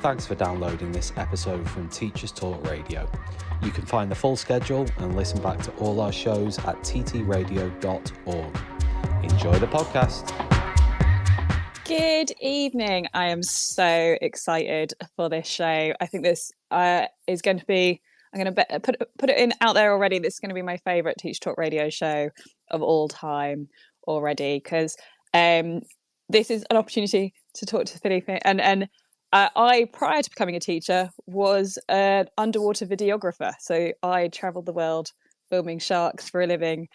Thanks for downloading this episode from Teachers Talk Radio. You can find the full schedule and listen back to all our shows at ttradio.org. Enjoy the podcast. Good evening. I am so excited for this show. I think this is going to be, I'm going to put it in out there already. This is going to be my favourite Teach Talk Radio show of all time already, because this is an opportunity to talk to Felipe. And I, prior to becoming a teacher, was an underwater videographer. So I travelled the world filming sharks for a living.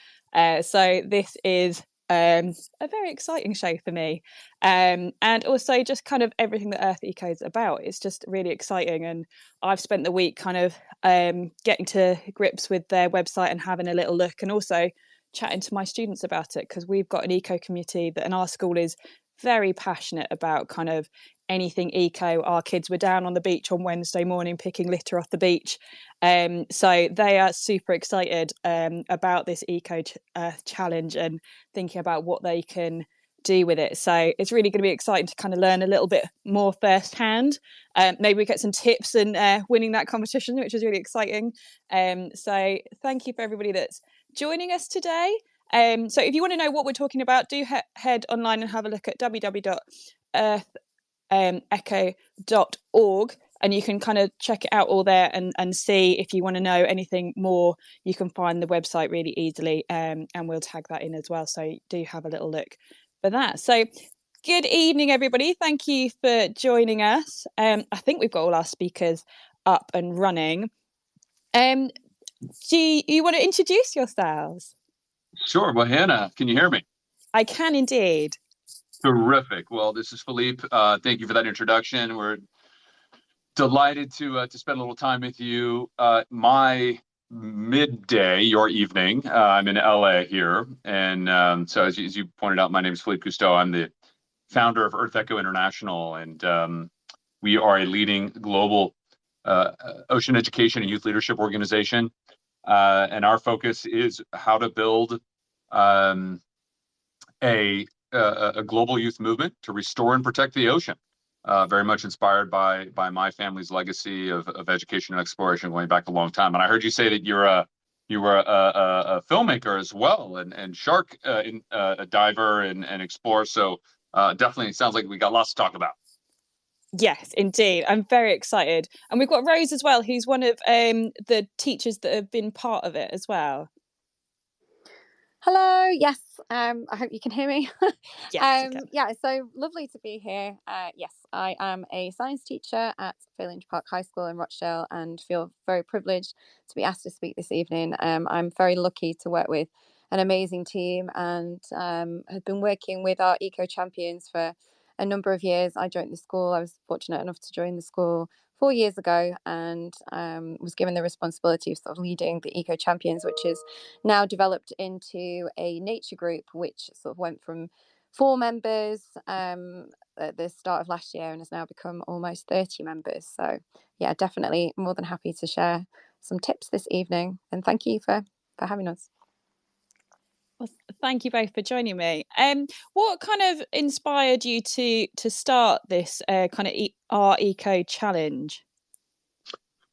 So this is a very exciting show for me, and also just kind of everything that EarthEcho is about. It's just really exciting, and I've spent the week kind of getting to grips with their website and having a little look, and also chatting to my students about it, because we've got an eco community that in our school is very passionate about kind of anything eco. Our kids were down on the beach on Wednesday morning picking litter off the beach, so they are super excited about this eco challenge and thinking about what they can do with it. So it's really going to be exciting to kind of learn a little bit more firsthand. Maybe we get some tips in winning that competition, which is really exciting. So thank you for everybody that's joining us today. So if you want to know what we're talking about, do head online and have a look at www.earthecho.org, and you can kind of check it out all there and see. If you want to know anything more, you can find the website really easily, and we'll tag that in as well, so do have a little look for that. So good evening, everybody. Thank you for joining us. I think we've got all our speakers up and running. Do you want to introduce yourselves? Sure. Well, Hannah, can you hear me? I can indeed. Terrific. Well, this is Philippe. Thank you for that introduction. We're delighted to spend a little time with you. My midday, your evening. I'm in LA here, and so as you pointed out, my name is Philippe Cousteau. I'm the founder of EarthEcho International, and we are a leading global ocean education and youth leadership organization. And our focus is how to build a global youth movement to restore and protect the ocean. Very much inspired by my family's legacy of education and exploration going back a long time. And I heard you say that you were a filmmaker as well, and shark a diver and explorer. So definitely sounds like we got lots to talk about. Yes, indeed. I'm very excited. And we've got Rose as well, who's one of the teachers that have been part of it as well. Hello. Yes. I hope you can hear me. Yes, yeah, so lovely to be here. Yes, I am a science teacher at Failinge Park High School in Rochdale, and feel very privileged to be asked to speak this evening. I'm very lucky to work with an amazing team, and have been working with our eco champions for a number of years. I joined the school. I was fortunate enough to join the school 4 years ago, and was given the responsibility of sort of leading the Eco Champions, which is now developed into a nature group, which sort of went from 4 members at the start of last year and has now become almost 30 members. So yeah, definitely more than happy to share some tips this evening, and thank you for having us. Well, thank you both for joining me. What kind of inspired you to start this kind of OurEcho challenge?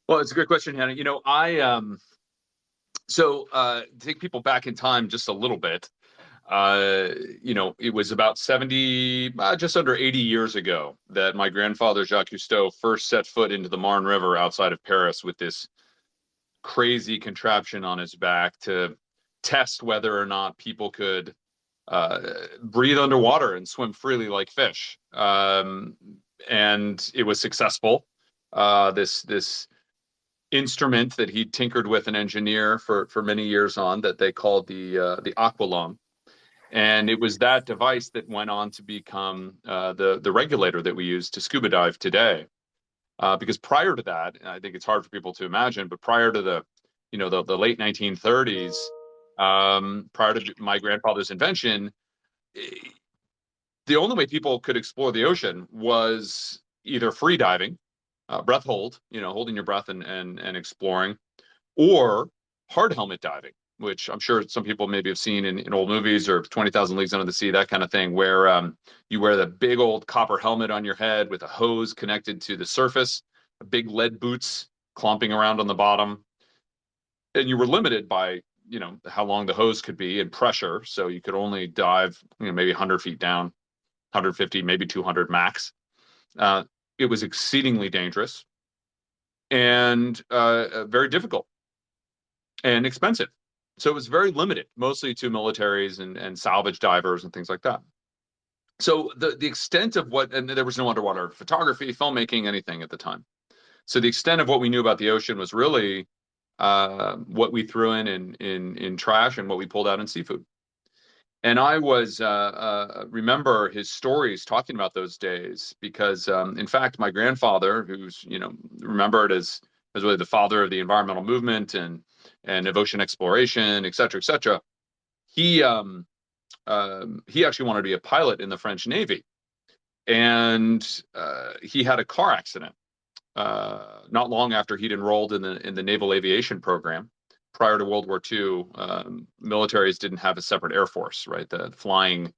Well, it's a good question, Hannah. You know, to take people back in time just a little bit, you know, it was about 70, just under 80 years ago that my grandfather, Jacques Cousteau, first set foot into the Marne River outside of Paris with this crazy contraption on his back to test whether or not people could breathe underwater and swim freely like fish. And it was successful. This instrument that he tinkered with an engineer for many years on, that they called the aqualung. And it was that device that went on to become the regulator that we use to scuba dive today. Because prior to that, I think it's hard for people to imagine, but prior to the late 1930s, prior to my grandfather's invention, the only way people could explore the ocean was either free diving, breath hold, holding your breath and exploring, or hard helmet diving, which I'm sure some people maybe have seen in old movies, or 20,000 Leagues Under the Sea, that kind of thing, where you wear the big old copper helmet on your head with a hose connected to the surface, big lead boots clomping around on the bottom. And you were limited by, how long the hose could be and pressure. So you could only dive, maybe 100 feet down, 150, maybe 200 max. It was exceedingly dangerous and very difficult and expensive. So it was very limited, mostly to militaries and salvage divers and things like that. So the extent of and there was no underwater photography, filmmaking, anything at the time. So the extent of what we knew about the ocean was really what we threw in trash and what we pulled out in seafood. And I was remember his stories talking about those days because, in fact, my grandfather, who's remembered as really the father of the environmental movement and of ocean exploration, et cetera, et cetera, he actually wanted to be a pilot in the French Navy, and he had a car accident not long after he'd enrolled in the naval aviation program. Prior to World War II, militaries didn't have a separate air force, right? The flying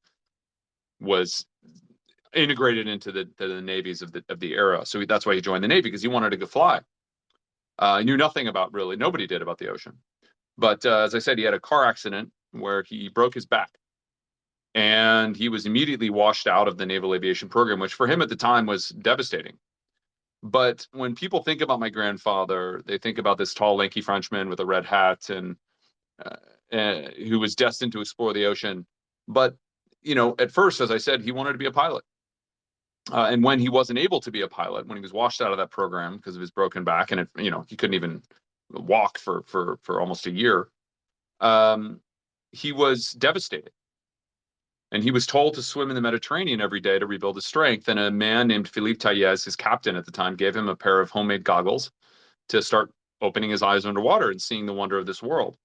was integrated into the navies of the era. So that's why he joined the Navy, because he wanted to go fly. He knew nothing about, really, nobody did, about the ocean. But as I said, he had a car accident where he broke his back. And he was immediately washed out of the naval aviation program, which for him at the time was devastating. But when people think about my grandfather, they think about this tall, lanky Frenchman with a red hat and who was destined to explore the ocean. But, at first, as I said, he wanted to be a pilot. And when he wasn't able to be a pilot, when he was washed out of that program because of his broken back, and he couldn't even walk for almost a year, he was devastated. And he was told to swim in the Mediterranean every day to rebuild his strength. And a man named Philippe Taillez, his captain at the time, gave him a pair of homemade goggles to start opening his eyes underwater and seeing the wonder of this world.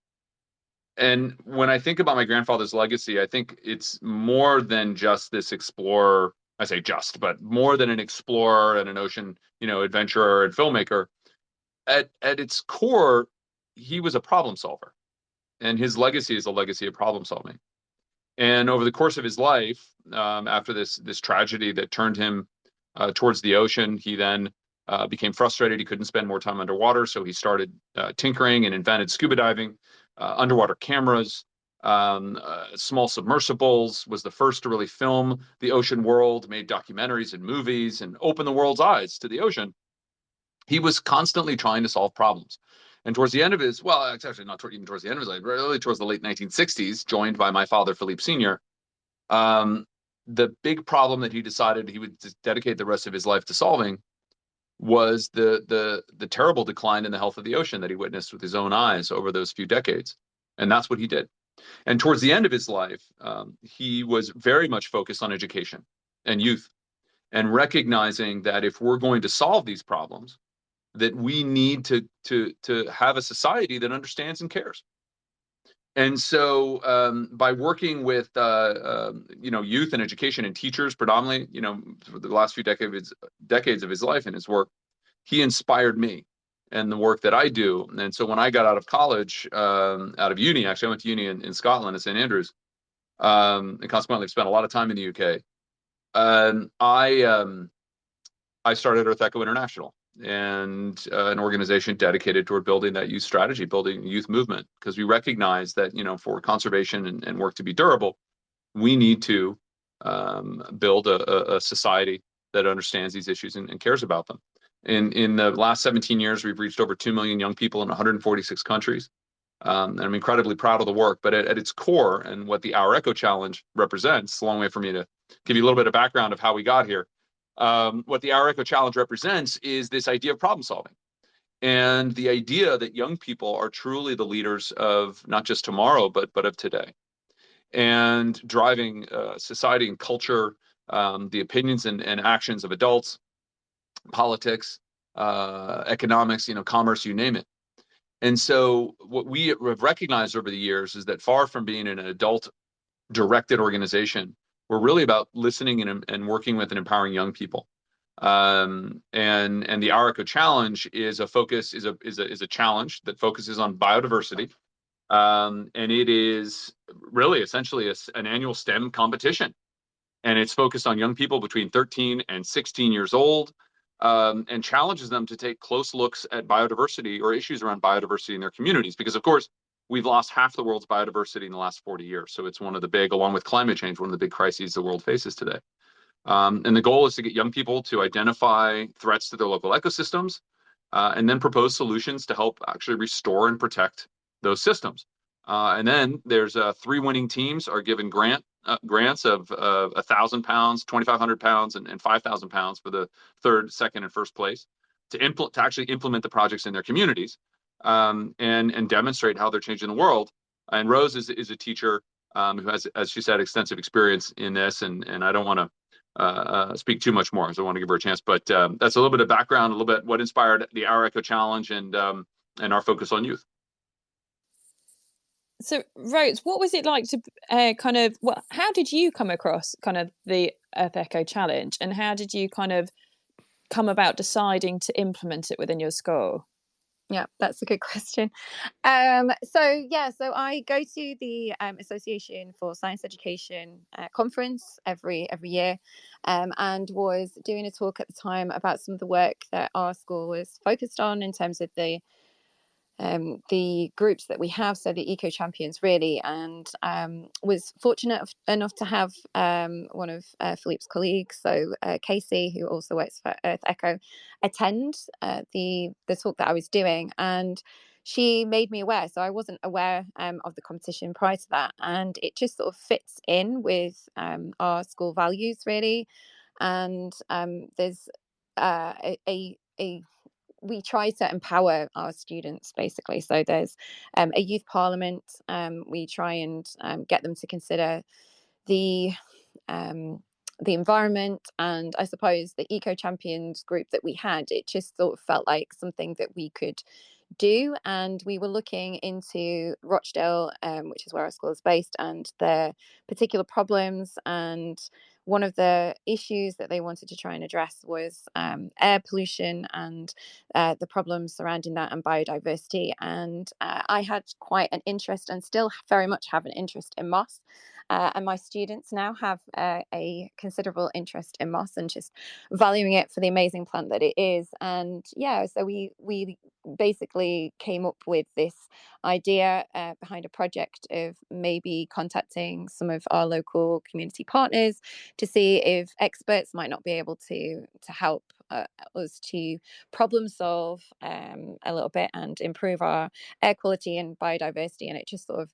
And when I think about my grandfather's legacy, I think it's more than just this explorer. I say just, but more than an explorer and an ocean, adventurer and filmmaker. At its core, he was a problem solver. And his legacy is a legacy of problem solving. And over the course of his life, after this tragedy that turned him towards the ocean, he then became frustrated. He couldn't spend more time underwater, so he started tinkering and invented scuba diving, underwater cameras, small submersibles, was the first to really film the ocean world, made documentaries and movies, and opened the world's eyes to the ocean. He was constantly trying to solve problems. And towards the end of his, well, it's actually not even towards the end of his life, really towards the late 1960s, joined by my father, Philippe Sr., the big problem that he decided he would dedicate the rest of his life to solving was the terrible decline in the health of the ocean that he witnessed with his own eyes over those few decades. And that's what he did. And towards the end of his life, he was very much focused on education and youth, and recognizing that if we're going to solve these problems, that we need to have a society that understands and cares. And so by working with youth and education and teachers predominantly, for the last few decades of his life and his work, he inspired me and the work that I do. And so when I got out of college, out of uni, actually I went to uni in Scotland at St. Andrews, and consequently spent a lot of time in the UK. I started EarthEcho International, and an organization dedicated toward building that youth strategy, building youth movement, because we recognize that, for conservation and work to be durable, we need to build a society that understands these issues and cares about them. In the last 17 years, we've reached over 2 million young people in 146 countries. And I'm incredibly proud of the work, but at its core, and what the OurEcho Challenge represents, a long way for me to give you a little bit of background of how we got here. What the OurEcho Challenge represents is this idea of problem solving, and the idea that young people are truly the leaders of not just tomorrow, but of today, and driving society and culture, the opinions and actions of adults, politics, economics, commerce, you name it. And so what we have recognized over the years is that far from being an adult directed organization, we're really about listening and working with and empowering young people. And the OurEcho Challenge is a challenge that focuses on biodiversity And it is really essentially an annual STEM competition. And it's focused on young people between 13 and 16 years old, and challenges them to take close looks at biodiversity or issues around biodiversity in their communities. Because, of course, we've lost half the world's biodiversity in the last 40 years. So it's one of the big, along with climate change, one of the big crises the world faces today. And the goal is to get young people to identify threats to their local ecosystems, and then propose solutions to help actually restore and protect those systems. And then there's 3 winning teams are given grants of £1,000, £2,500, and £5,000 for the third, second, and first place to actually implement the projects in their communities, and demonstrate how they're changing the world. And Rose is a teacher who has, as she said, extensive experience in this. And I don't want to speak too much more, so I want to give her a chance. But that's a little bit of background, a little bit what inspired the OurEcho Challenge and our focus on youth. So, Rose, what was it like to how did you come across kind of the EarthEcho Challenge, and how did you kind of come about deciding to implement it within your school? Yeah, that's a good question. So I go to the Association for Science Education conference every year, and was doing a talk at the time about some of the work that our school was focused on in terms of the groups that we have, so the eco champions really, and was fortunate enough to have one of Philippe's colleagues, so Casey, who also works for EarthEcho, attend the talk that I was doing, and she made me aware. So I wasn't aware of the competition prior to that, and it just sort of fits in with our school values really, and there's a we try to empower our students basically. So there's a youth parliament. We try and get them to consider the environment, and I suppose the eco champions group that we had, it just sort of felt like something that we could do. And we were looking into Rochdale, which is where our school is based, and their particular problems. And one of the issues that they wanted to try and address was air pollution and the problems surrounding that, and biodiversity. And I had quite an interest, and still very much have an interest in moss. And my students now have a considerable interest in moss and just valuing it for the amazing plant that it is. And yeah, so we basically came up with this idea behind a project of maybe contacting some of our local community partners to see if experts might not be able to help us to problem solve a little bit and improve our air quality and biodiversity. And it just sort of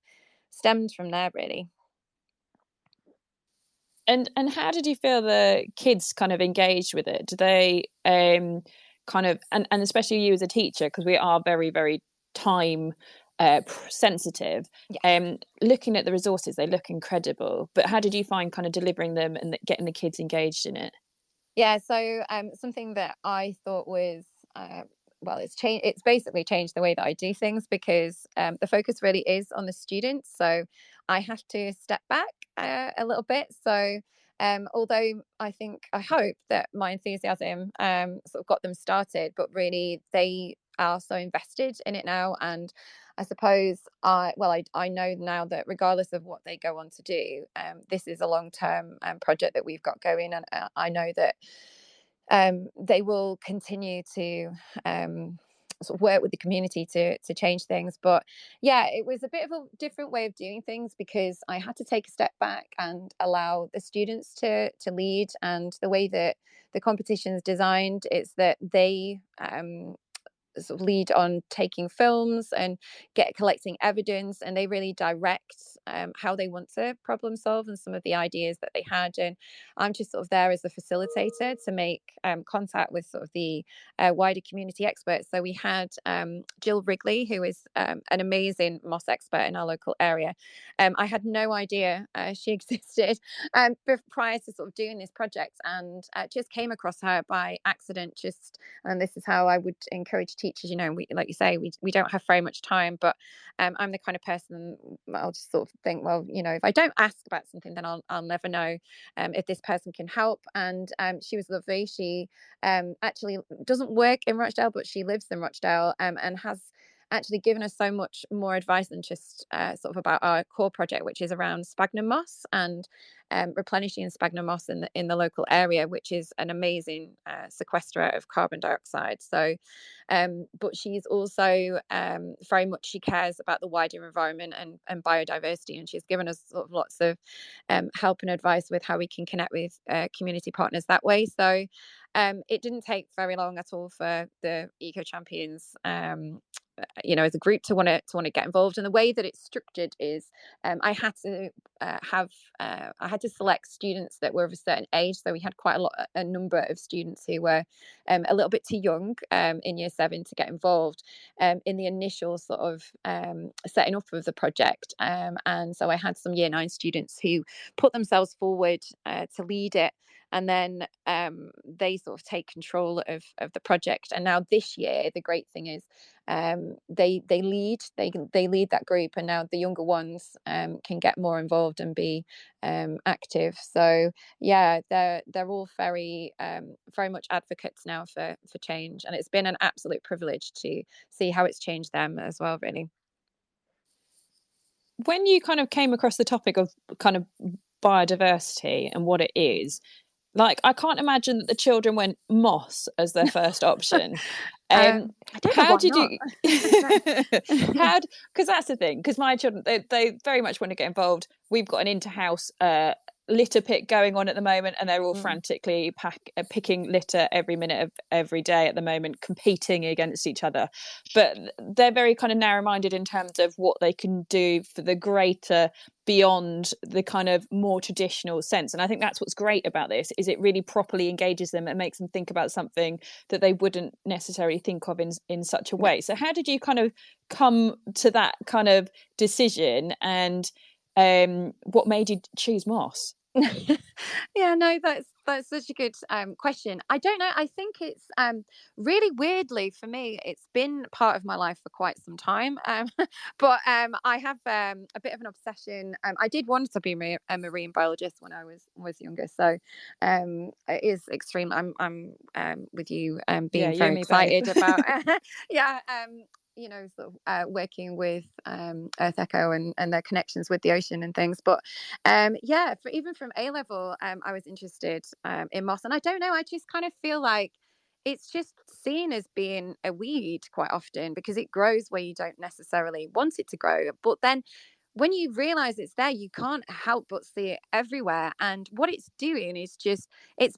stemmed from there really. And how did you feel the kids kind of engaged with it? Do they kind of, and especially you as a teacher, because we are very, very time sensitive, looking at the resources, they look incredible. But how did you find kind of delivering them and getting the kids engaged in it? Yeah, so something that I thought was it's basically changed the way that I do things, because the focus really is on the students. So I have to step back a little bit. So although I hope that my enthusiasm sort of got them started, but really they are so invested in it now. And I suppose I know now that regardless of what they go on to do, this is a long-term project that we've got going, and I know that they will continue to sort of work with the community to change things. But yeah, it was a bit of a different way of doing things, because I had to take a step back and allow the students to lead. And the way that the competition is designed is that they sort of lead on taking films and collecting evidence, and they really direct how they want to problem solve and some of the ideas that they had. And I'm just sort of there as a facilitator to make contact with sort of the wider community experts. So we had Jill Wrigley, who is an amazing moss expert in our local area. I had no idea she existed prior to sort of doing this project, and just came across her by accident. And this is how I would encourage teachers, we, like you say, we don't have very much time, but I'm the kind of person, I'll just sort of think, well, if I don't ask about something, then I'll never know if this person can help. And she was lovely. She actually doesn't work in Rochdale, but she lives in Rochdale, and has actually given us so much more advice than just sort of about our core project, which is around sphagnum moss and replenishing sphagnum moss in the local area, which is an amazing sequesterer of carbon dioxide. So, but she's also very much, she cares about the wider environment and biodiversity, and she's given us sort of lots of help and advice with how we can connect with community partners that way. So it didn't take very long at all for the Eco Champions, as a group to want to get involved. And the way that it's structured is I had to select students that were of a certain age. So we had quite a number of students who were a little bit too young in year 7 to get involved in the initial sort of setting up of the project. And so I had some year 9 students who put themselves forward to lead it. And then they sort of take control of the project. And now this year, the great thing is they lead that group, and now the younger ones can get more involved and be active. So yeah, they're all very much advocates now for change, and it's been an absolute privilege to see how it's changed them as well, really. When you kind of came across the topic of kind of biodiversity and what it is, like, I can't imagine that the children went moss as their first option. I don't know how why did not. you because that's the thing, because my children, they very much want to get involved. We've got an inter-house litter pick going on at the moment, and they're all frantically picking litter every minute of every day at the moment, competing against each other. But they're very kind of narrow-minded in terms of what they can do for the greater, beyond the kind of more traditional sense. And I think that's what's great about this, is it really properly engages them and makes them think about something that they wouldn't necessarily think of in such a way. So how did you kind of come to that kind of decision, and what made you choose moss? Yeah, no, that's such a good question. I don't know. I think it's really weirdly for me, it's been part of my life for quite some time. But I have a bit of an obsession. I did want to be a marine biologist when I was younger. So it is extreme. I'm with you being very excited about yeah. Sort of working with EarthEcho and their connections with the ocean and things. But even from A level, I was interested in moss, and I don't know, I just kind of feel like it's just seen as being a weed quite often because it grows where you don't necessarily want it to grow. But then when you realize it's there, you can't help but see it everywhere. And what it's doing is just, it's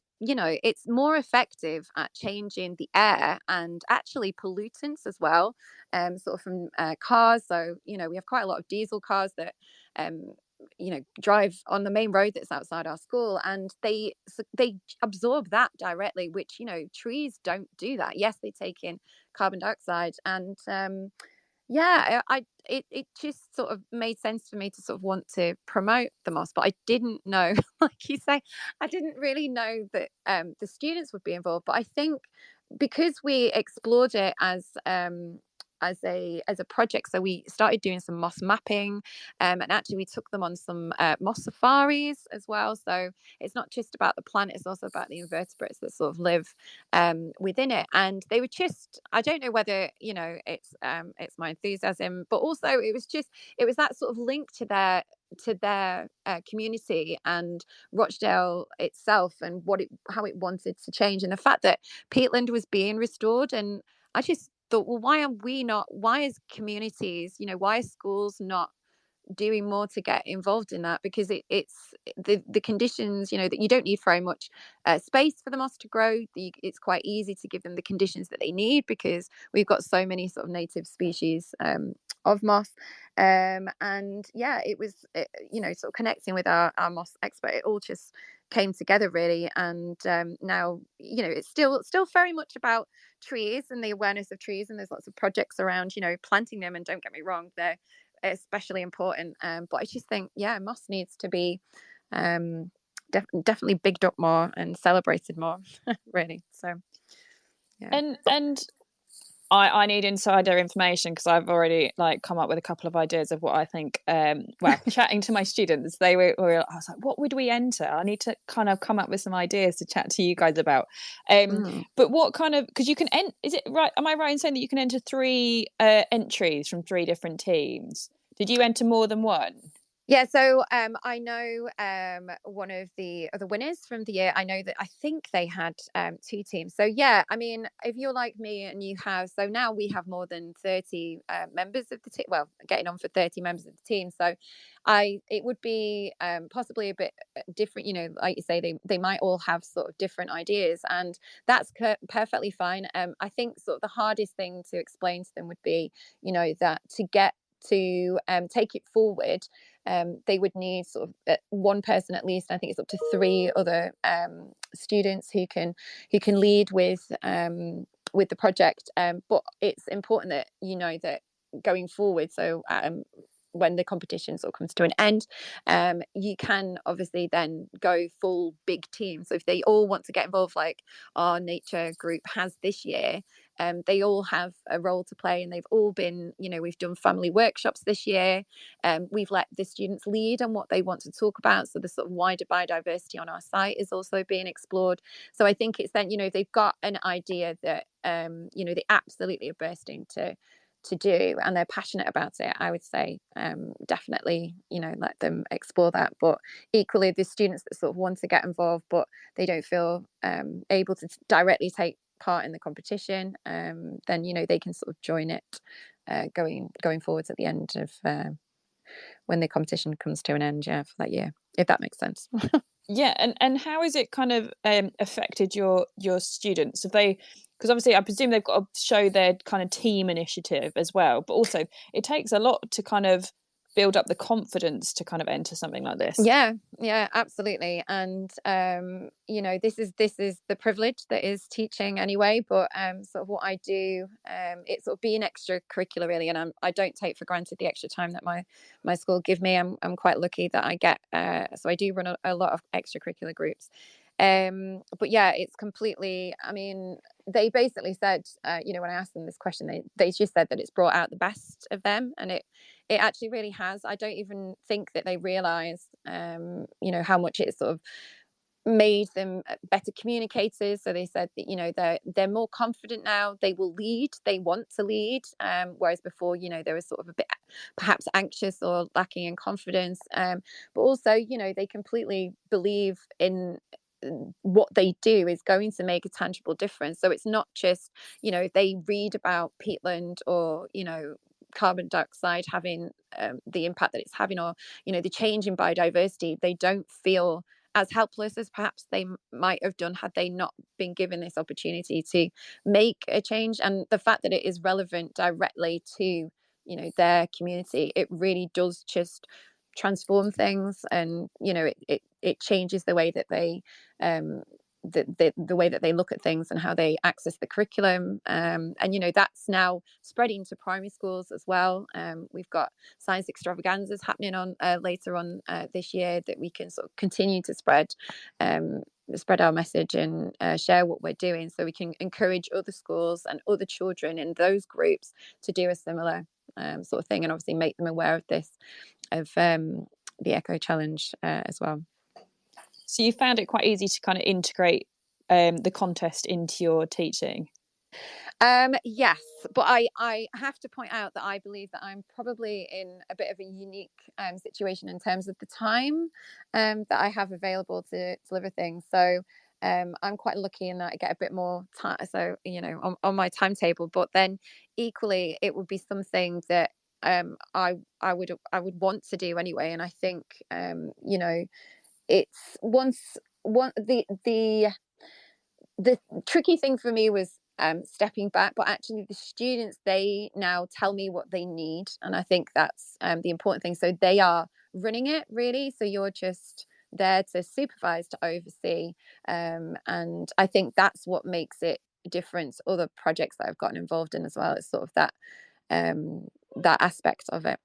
more effective at changing the air and actually pollutants as well, sort of from cars. So, we have quite a lot of diesel cars that, drive on the main road that's outside our school, and they absorb that directly, which, trees don't do that. Yes, they take in carbon dioxide, and it just sort of made sense for me to sort of want to promote the moss. But I didn't know, like you say, I didn't really know that the students would be involved. But I think because we explored it as a project, so we started doing some moss mapping, and actually we took them on some moss safaris as well. So it's not just about the plant, it's also about the invertebrates that sort of live within it. And they were just, I don't know whether it's my enthusiasm, but also it was that sort of link to their community and Rochdale itself, and how it wanted to change, and the fact that peatland was being restored. And I just thought, well, why as communities, why are schools not doing more to get involved in that? Because it's the conditions, that you don't need very much space for the moss to grow. It's quite easy to give them the conditions that they need because we've got so many sort of native species of moss. And yeah, it was sort of connecting with our moss expert, it all just came together really. And now it's still very much about trees and the awareness of trees, and there's lots of projects around planting them, and don't get me wrong, they're especially important, but I just think moss needs to be definitely bigged up more and celebrated more really. So and I need insider information because I've already like come up with a couple of ideas of what I think. Chatting to my students, I was like, what would we enter? I need to kind of come up with some ideas to chat to you guys about. But what kind of, because you can is it right? Am I right in saying that you can enter 3 entries from 3 different teams? Did you enter more than one? Yeah, so I know one of the other winners from the year. I know that I think they had 2 teams. So yeah, I mean, if you're like me and you have, so now we have more than 30 members of the team. Well, getting on for 30 members of the team. So it would be possibly a bit different. You know, like you say, they might all have sort of different ideas, and that's perfectly fine. I think sort of the hardest thing to explain to them would be, you know, that to get to take it forward, they would need sort of one person at least. I think it's up to 3 other students who can lead with the project. But it's important that you know that going forward. So when the competition sort of comes to an end, you can obviously then go full big team. So if they all want to get involved, like our nature group has this year, they all have a role to play, and they've all been, you know, we've done family workshops this year. We've let the students lead on what they want to talk about. So the sort of wider biodiversity on our site is also being explored. So I think it's then, you know, they've got an idea that, you know, they absolutely are bursting to do, and they're passionate about it. I would say definitely, you know, let them explore that. But equally, the students that sort of want to get involved but they don't feel able to directly take part in the competition, then, you know, they can sort of join it going forwards at the end of when the competition comes to an end, for that year, if that makes sense. Yeah, and how has it kind of affected your students? Have they, because obviously I presume they've got to show their kind of team initiative as well, but also it takes a lot to kind of build up the confidence to kind of enter something like this. Yeah, absolutely. And you know, this is the privilege that is teaching anyway. But sort of what I do, it's sort of being extracurricular really, and I don't take for granted the extra time that my school give me. I'm quite lucky that I get. So I do run a lot of extracurricular groups. But yeah, it's completely, I mean, they basically said, you know, when I asked them this question, they just said that it's brought out the best of them, and it actually really has. I don't even think that they realize, you know, how much it sort of made them better communicators. So they said that, you know, they're more confident now. They will lead. They want to lead. Whereas before, you know, they were sort of a bit perhaps anxious or lacking in confidence. But also, you know, they completely believe in what they do is going to make a tangible difference. So it's not just, you know, they read about peatland or, you know, carbon dioxide having the impact that it's having, or, you know, the change in biodiversity, they don't feel as helpless as perhaps they might have done had they not been given this opportunity to make a change. And the fact that it is relevant directly to, you know, their community, it really does just transform things. And, you know, it changes the way that they the way that they look at things and how they access the curriculum. And, you know, that's now spreading to primary schools as well. We've got science extravaganzas happening on later on this year that we can sort of continue to spread our message and share what we're doing, so we can encourage other schools and other children in those groups to do a similar sort of thing, and obviously make them aware of this, of the Echo Challenge as well. So you found it quite easy to kind of integrate the contest into your teaching? Yes, but I have to point out that I believe that I'm probably in a bit of a unique situation in terms of the time that I have available to deliver things. So I'm quite lucky in that I get a bit more time, so, you know, on my timetable. But then equally, it would be something that I would want to do anyway. And I think, you know, it's the tricky thing for me was stepping back, but actually the students, they now tell me what they need, and I think that's the important thing. So they are running it really, so you're just there to supervise, to oversee, and I think that's what makes it different to other projects that I've gotten involved in as well. It's sort of that that aspect of it.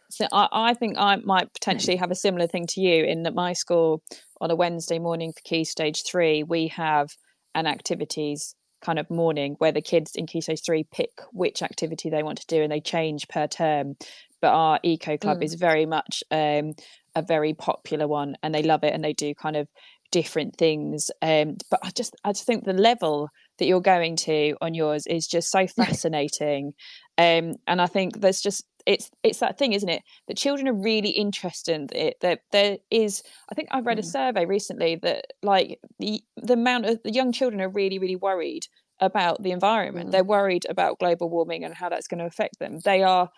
So I think I might potentially have a similar thing to you, in that my school on a Wednesday morning for Key Stage 3, we have an activities kind of morning where the kids in Key Stage 3 pick which activity they want to do and they change per term. But our Eco Club is very much a very popular one, and they love it, and they do kind of different things. But I just think the level that you're going to on yours is just so fascinating. And I think there's just it's that thing, isn't it, that children are really interested in it. That there is, I think I read a survey recently that like the amount of the young children are really, really worried about the environment. They're worried about global warming and how that's going to affect them. They are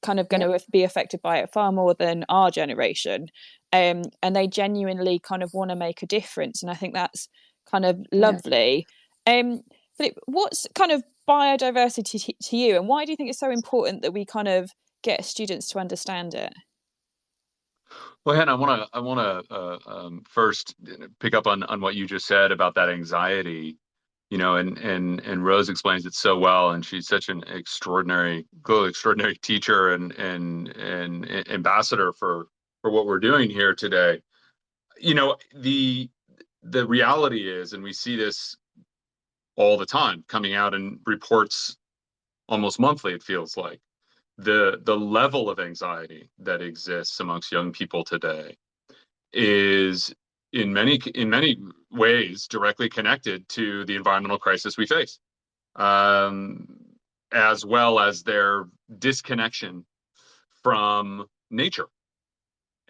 kind of going to be affected by it far more than our generation, and they genuinely kind of want to make a difference, and I think that's kind of lovely. Philip, what's kind of biodiversity to you, and why do you think it's so important that we kind of get students to understand it? Well, Hannah, I want to first pick up on what you just said about that anxiety, and Rose explains it so well, and she's such an extraordinary teacher and ambassador for what we're doing here today. The reality is, and we see this all the time coming out in reports almost monthly, it feels like, the level of anxiety that exists amongst young people today is in many ways directly connected to the environmental crisis we face, as well as their disconnection from nature,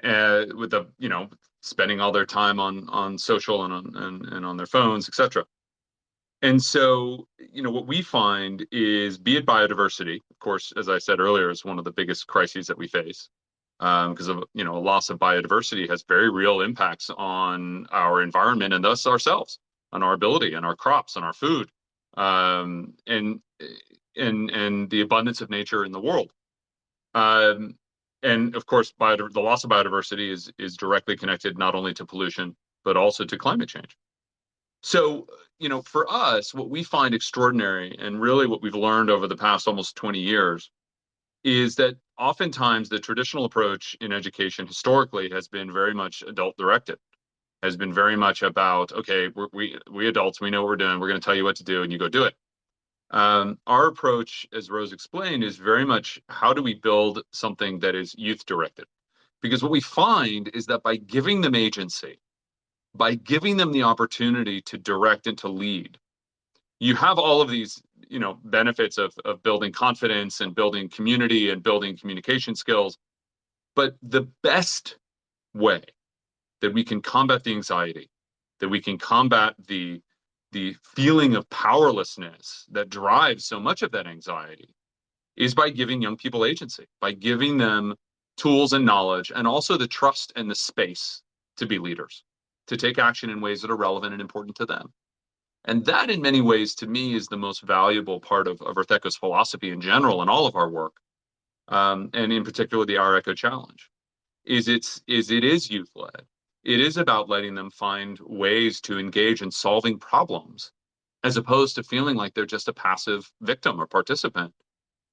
with the spending all their time on social and on their phones, etc. And so, what we find is, be it biodiversity, of course, as I said earlier, is one of the biggest crises that we face, because of a loss of biodiversity has very real impacts on our environment and thus ourselves, on our ability and our crops and our food, and the abundance of nature in the world. And of course, the loss of biodiversity is directly connected not only to pollution but also to climate change. So, for us, what we find extraordinary, and really what we've learned over the past almost 20 years, is that oftentimes the traditional approach in education historically has been very much adult directed, has been very much about, okay, we adults, we know what we're doing, we're going to tell you what to do and you go do it. Our approach, as Rose explained, is very much, how do we build something that is youth directed? Because what we find is that by giving them agency, by giving them the opportunity to direct and to lead, you have all of these, benefits of building confidence and building community and building communication skills. But the best way that we can combat the anxiety, that we can combat the feeling of powerlessness that drives so much of that anxiety, is by giving young people agency, by giving them tools and knowledge, and also the trust and the space to be leaders, to take action in ways that are relevant and important to them. And that, in many ways, to me, is the most valuable part of EarthEcho's philosophy in general and all of our work, and in particular the OurEcho Challenge, it is youth-led. It is about letting them find ways to engage in solving problems, as opposed to feeling like they're just a passive victim or participant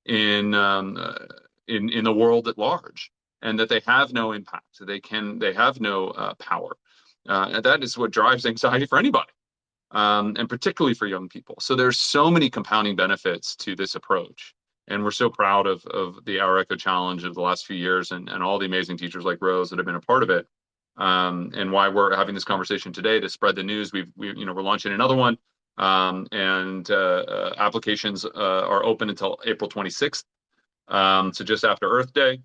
in the world at large, and that they have no impact. They have no power. And that is what drives anxiety for anybody, and particularly for young people. So there's so many compounding benefits to this approach. And we're so proud of the OurEcho Challenge of the last few years, and all the amazing teachers like Rose that have been a part of it. And why we're having this conversation today, to spread the news. We're launching another one, and applications are open until April 26th, so just after Earth Day.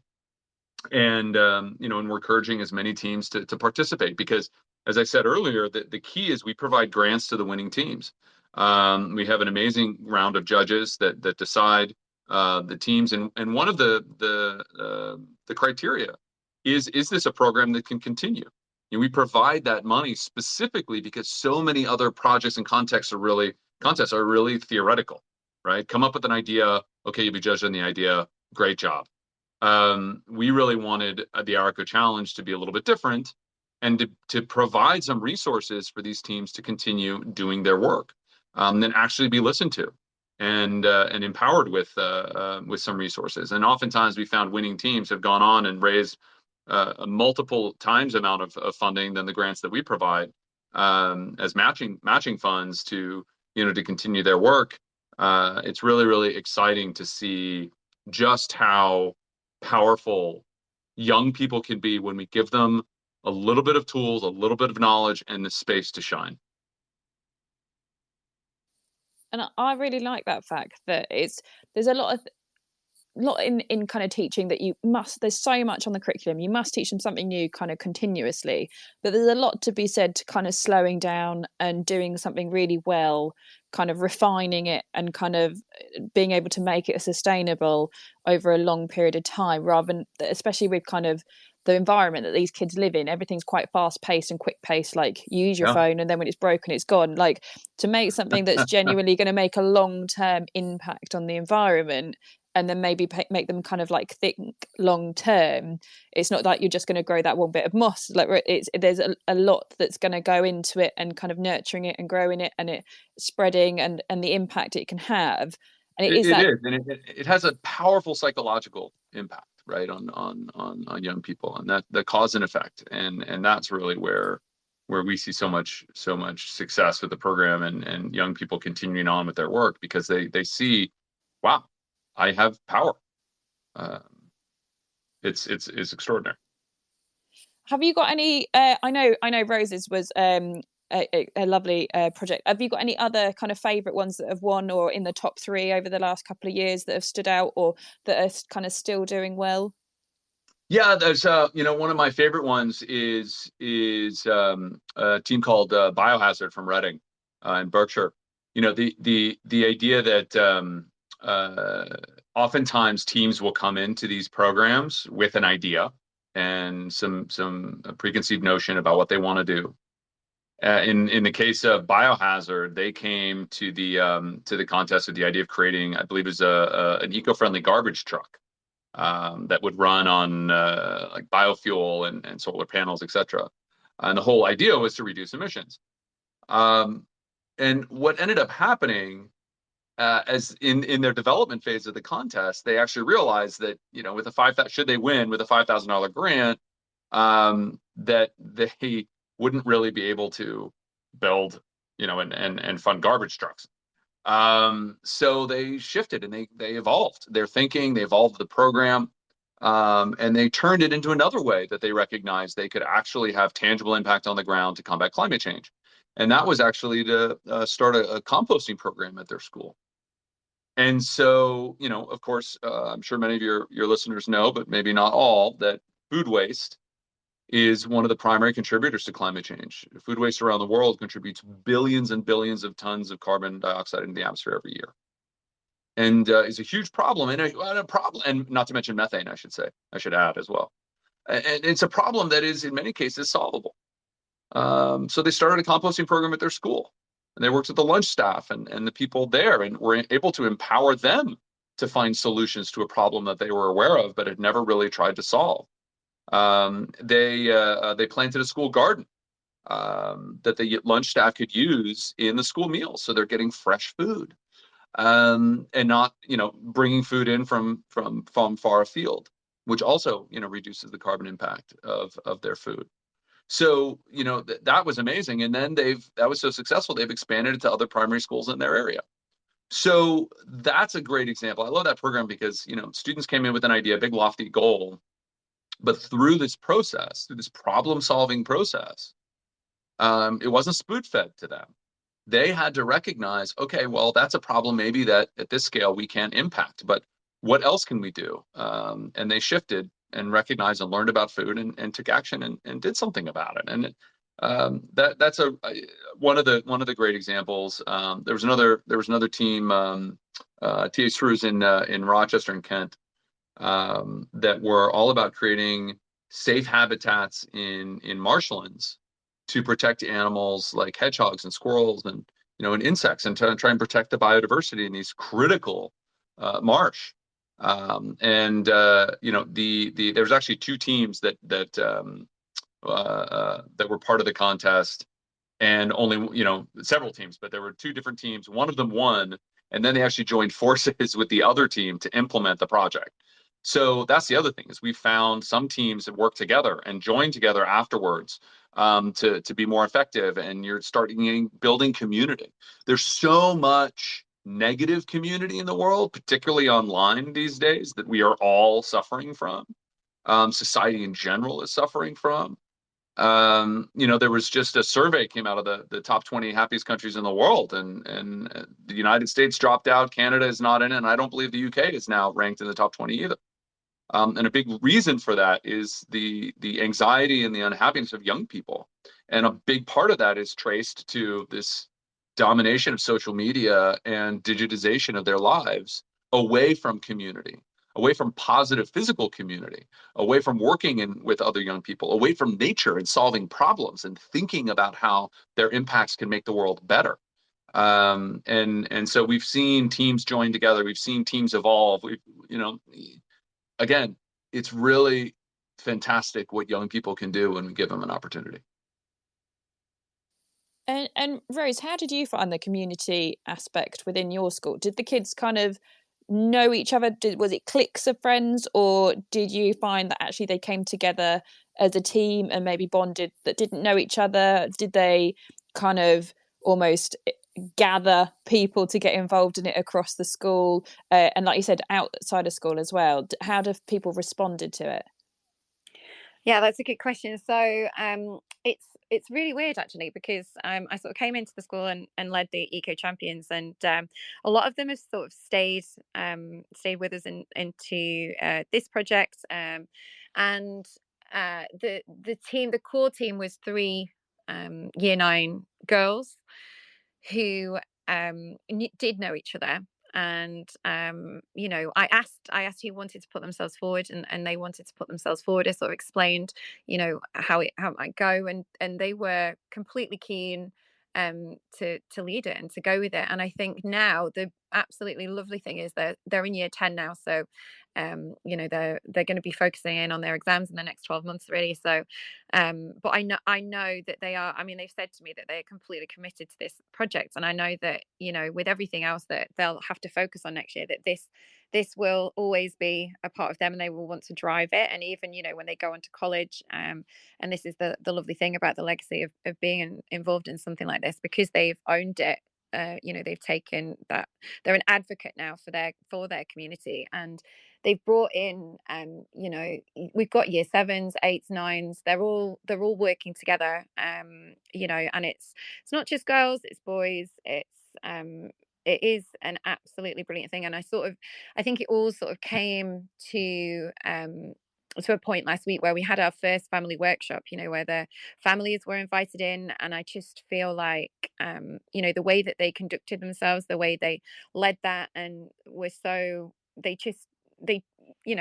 And and we're encouraging as many teams to participate, because, as I said earlier, the key is we provide grants to the winning teams. We have an amazing round of judges that decide the teams, and one of the criteria is this a program that can continue? We provide that money specifically because so many other projects and contests are really theoretical, right? Come up with an idea, okay, you'll be judged on the idea, great job. We really wanted the OurEcho Challenge to be a little bit different, and to provide some resources for these teams to continue doing their work, and actually be listened to and empowered with some resources. And oftentimes we found winning teams have gone on and raised a multiple times amount of funding than the grants that we provide, as matching funds to to continue their work. It's really, really exciting to see just how powerful young people can be when we give them a little bit of tools, a little bit of knowledge, and the space to shine. And I really like that fact that there's a lot in kind of teaching that there's so much on the curriculum, you must teach them something new kind of continuously, but there's a lot to be said to kind of slowing down and doing something really well, kind of refining it and kind of being able to make it sustainable over a long period of time, rather than, especially with kind of the environment that these kids live in, everything's quite fast paced and quick paced, like you use your phone and then when it's broken it's gone. Like, to make something that's genuinely going to make a long term impact on the environment, and then maybe make them kind of like think long term. It's not like you're just going to grow that one bit of moss. Like, there's a lot that's going to go into it, and kind of nurturing it and growing it and it spreading, and the impact it can have. And it is, and it has a powerful psychological impact, right, on young people, and that the cause and effect, and that's really where we see so much success with the program, and young people continuing on with their work, because they see, wow, I have power. It's extraordinary. Have you got any? I know Roses was a lovely project. Have you got any other kind of favourite ones that have won, or in the top 3 over the last couple of years, that have stood out, or that are kind of still doing well? Yeah, there's one of my favorite ones is a team called Biohazard from Reading in Berkshire. The idea that oftentimes teams will come into these programs with an idea and some preconceived notion about what they want to do. In the case of Biohazard, they came to the contest with the idea of creating, I believe, is an eco-friendly garbage truck that would run on like biofuel and solar panels, etc. And the whole idea was to reduce emissions. And what ended up happening, as in their development phase of the contest, they actually realized that, with should they win with a $5,000 grant, that they wouldn't really be able to build, and fund garbage trucks. So they shifted, and they evolved their thinking, they evolved the program, and they turned it into another way that they recognized they could actually have tangible impact on the ground to combat climate change. And that was actually to start a composting program at their school. And so, of course, I'm sure many of your listeners know, but maybe not all, that food waste is one of the primary contributors to climate change. Food waste around the world contributes billions and billions of tons of carbon dioxide into the atmosphere every year, and is a huge problem, and a problem, and not to mention methane, I should add as well. And it's a problem that is in many cases solvable. So they started a composting program at their school, and they worked with the lunch staff and the people there, and were able to empower them to find solutions to a problem that they were aware of but had never really tried to solve. They planted a school garden that the lunch staff could use in the school meals, so they're getting fresh food, and not bringing food in from far afield, which also reduces the carbon impact of their food. So that was amazing, and then that was so successful they've expanded it to other primary schools in their area. So that's a great example. I love that program because students came in with an idea, a big lofty goal, but through this process, through this problem-solving process, it wasn't spoon-fed to them. They had to recognize, okay, well, that's a problem maybe that at this scale we can't impact, but what else can we do? And they shifted and recognized and learned about food, and took action and did something about it. And that's one of the great examples. There was another team, TA Srews in Rochester and Kent, that were all about creating safe habitats in marshlands to protect animals like hedgehogs and squirrels and insects, and to try and protect the biodiversity in these critical marsh. There's actually 2 teams that were part of the contest, and only several teams, but there were 2 different teams. One of them won, and then they actually joined forces with the other team to implement the project. So that's the other thing is we found some teams that work together and join together afterwards to be more effective. And you're starting building community. There's so much negative community in the world, particularly online these days, that we are all suffering from. Society in general is suffering from. There was just a survey came out of the top 20 happiest countries in the world, and the United States dropped out. Canada is not in it, and I don't believe the UK is now ranked in the top 20 either. And a big reason for that is the anxiety and the unhappiness of young people. And a big part of that is traced to this domination of social media and digitization of their lives away from community, away from positive physical community, away from working with other young people, away from nature and solving problems and thinking about how their impacts can make the world better. And so we've seen teams join together. We've seen teams evolve. Again, it's really fantastic what young people can do when we give them an opportunity. And Rose, how did you find the community aspect within your school? Did the kids kind of know each other? Was it cliques of friends, or did you find that actually they came together as a team and maybe bonded that didn't know each other? Did they kind of almost gather people to get involved in it across the school? And like you said, outside of school as well. How do people responded to it? Yeah, that's a good question. So it's really weird actually, because I sort of came into the school and led the Eco Champions, and a lot of them have sort of stayed with us into this project, and the core team was three year 9 girls who did know each other. And I asked who wanted to put themselves forward, and they wanted to put themselves forward. I sort of explained how it might go, and they were completely keen to lead it and to go with it. And I think now the absolutely lovely thing is they're in year 10 now, so they're going to be focusing in on their exams in the next 12 months really. So but I know that they are, I mean, they've said to me that they're completely committed to this project, and I know that with everything else that they'll have to focus on next year, that this will always be a part of them, and they will want to drive it. And even when they go on to college, and this is the lovely thing about the legacy of being involved in something like this, because they've owned it. They've taken that, they're an advocate now for their community, and they've brought in we've got year 7s, 8s, 9s, they're all working together, and it's not just girls, it's boys, it is an absolutely brilliant thing. And I think it all sort of came to a point last week where we had our first family workshop, where the families were invited in. And I just feel like, the way that they conducted themselves, the way they led that, and were so, they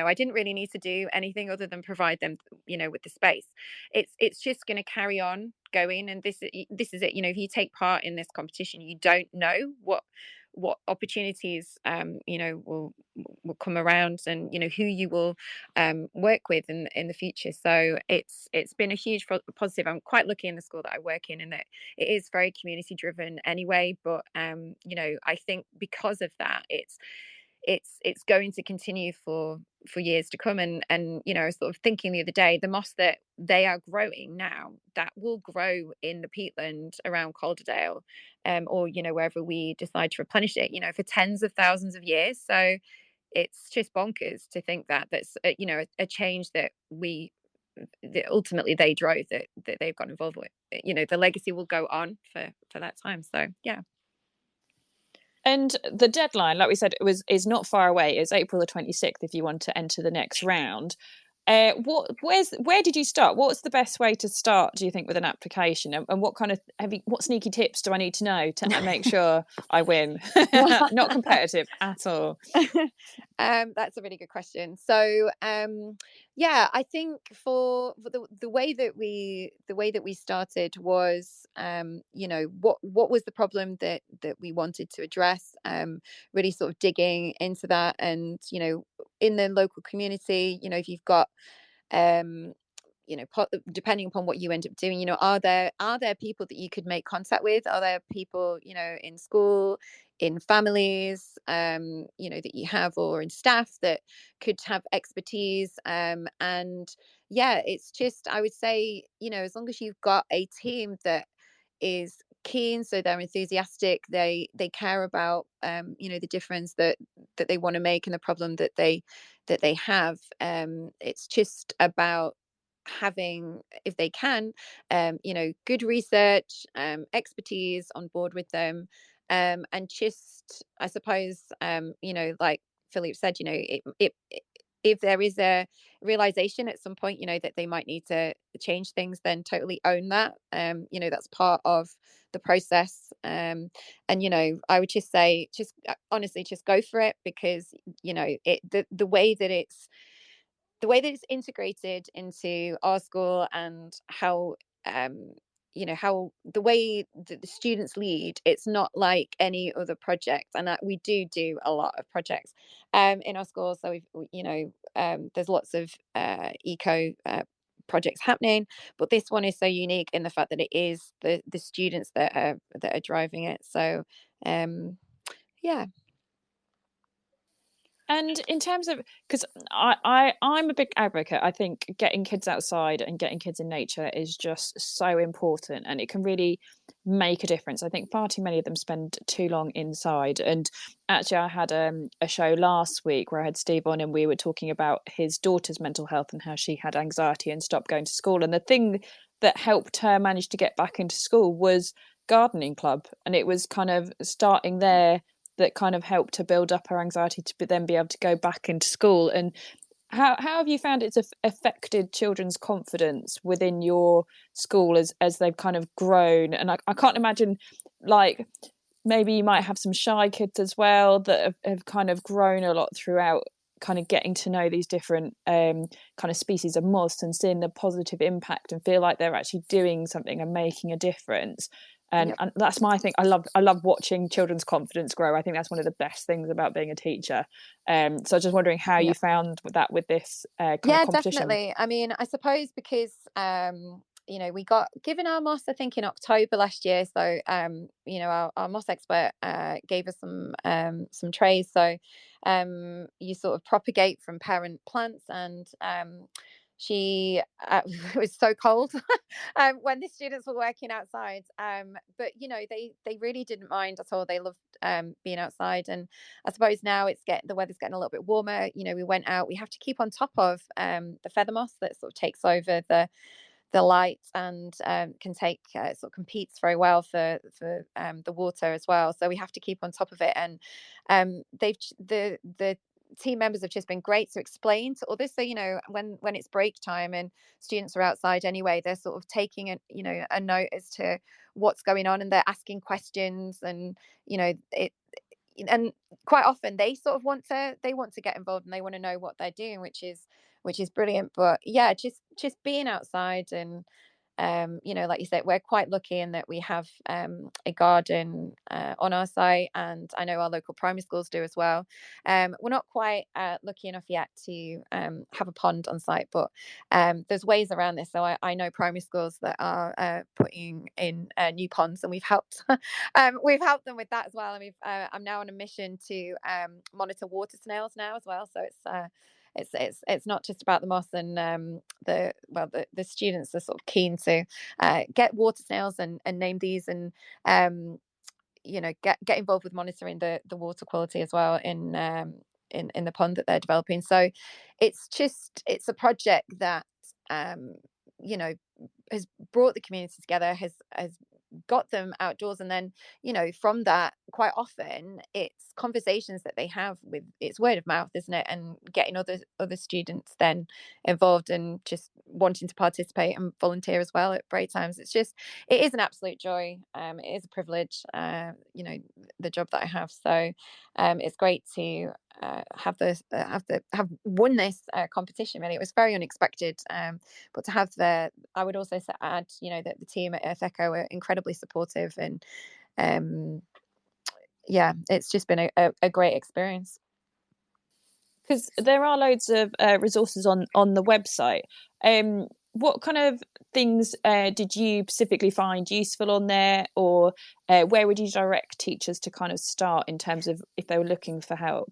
I didn't really need to do anything other than provide them with the space. It's just going to carry on going. And this is it. If you take part in this competition, you don't know what opportunities will come around, and who you will work with in the future. So it's been a huge positive. I'm quite lucky in the school that I work in that it is very community driven anyway, but I think because of that, it's going to continue for years to come. And sort of thinking the other day, the moss that they are growing now, that will grow in the peatland around Calderdale, or wherever we decide to replenish it, for tens of thousands of years. So it's just bonkers to think that's a change that ultimately they drove, that they've got involved with. The legacy will go on for that time. So yeah. And the deadline, like we said, is not far away. It's April the 26th if you want to enter the next round. Where did you start? What's the best way to start, do you think, with an application? And what kind of what sneaky tips do I need to know to make sure I win? Not competitive at all. That's a really good question. So I think for the way that we started was what was the problem that we wanted to address, really sort of digging into that. And in the local community, if you've got depending upon what you end up doing, are there people that you could make contact with? Are there people, in school, in families, that you have, or in staff that could have expertise? And yeah, it's just, I would say, as long as you've got a team that is keen, so they're enthusiastic, they care about the difference that they want to make and the problem that they have. It's just about having, if they can, good research, expertise on board with them, and just, I suppose, like Philippe said, if there is a realization at some point, that they might need to change things, then totally own that. That's part of the process. And I would just say, just honestly, just go for it, because the way that it's integrated into our school, and how how the way that the students lead, it's not like any other project. And we do a lot of projects in our school. So there's lots of eco projects happening, but this one is so unique in the fact that it is the students that are driving it. So yeah. And in terms of, because I'm a big advocate, I think getting kids outside and getting kids in nature is just so important, and it can really make a difference. I think far too many of them spend too long inside. And actually, I had a show last week where I had Steve on, and we were talking about his daughter's mental health and how she had anxiety and stopped going to school. And the thing that helped her manage to get back into school was gardening club, and it was kind of starting there that kind of helped to build up her anxiety to then be able to go back into school. And how have you found it's affected children's confidence within your school as they've kind of grown? And I can't imagine, like, maybe you might have some shy kids as well that have kind of grown a lot throughout kind of getting to know these different kind of species of moths and seeing the positive impact and feel like they're actually doing something and making a difference. And that's my thing. I love watching children's confidence grow. I think that's one of the best things about being a teacher. So I was just wondering how you found that with this kind of competition. Definitely. I mean, I suppose because we got given our moss, I think, in October last year. So our moss expert gave us some trays. So you sort of propagate from parent plants, and she it was so cold when the students were working outside, but they really didn't mind at all. They loved being outside. And I suppose now the weather's getting a little bit warmer. We went out. We have to keep on top of the feather moss that sort of takes over the light, and can take sort of competes very well for the water as well. So we have to keep on top of it. And the team members have just been great to explain to others. So when it's break time and students are outside anyway, they're sort of taking a note as to what's going on, and they're asking questions. And and quite often they sort of want to get involved, and they want to know what they're doing, which is brilliant. But yeah, just being outside. And like you said, we're quite lucky in that we have a garden on our site, and I know our local primary schools do as well. We're not quite lucky enough yet to have a pond on site, but there's ways around this. So I know primary schools that are putting in new ponds, and we've helped them with that as well. And I'm now on a mission to monitor water snails now as well. So it's not just about the moss. And the students are sort of keen to get water snails and name these, and get involved with monitoring the water quality as well in the pond that they're developing. So it's a project that has brought the community together, has got them outdoors. And then from that, quite often it's conversations that they have with, it's word of mouth, isn't it? And getting other students then involved, and just wanting to participate and volunteer as well at break times. It is an absolute joy. It is a privilege, the job that I have. So it's great to have won this competition. Really, it was very unexpected, but to have I would also add, that the team at EarthEcho are incredibly supportive, and it's just been a great experience. Because there are loads of resources on the website. what kind of things did you specifically find useful on there, or where would you direct teachers to kind of start in terms of if they were looking for help?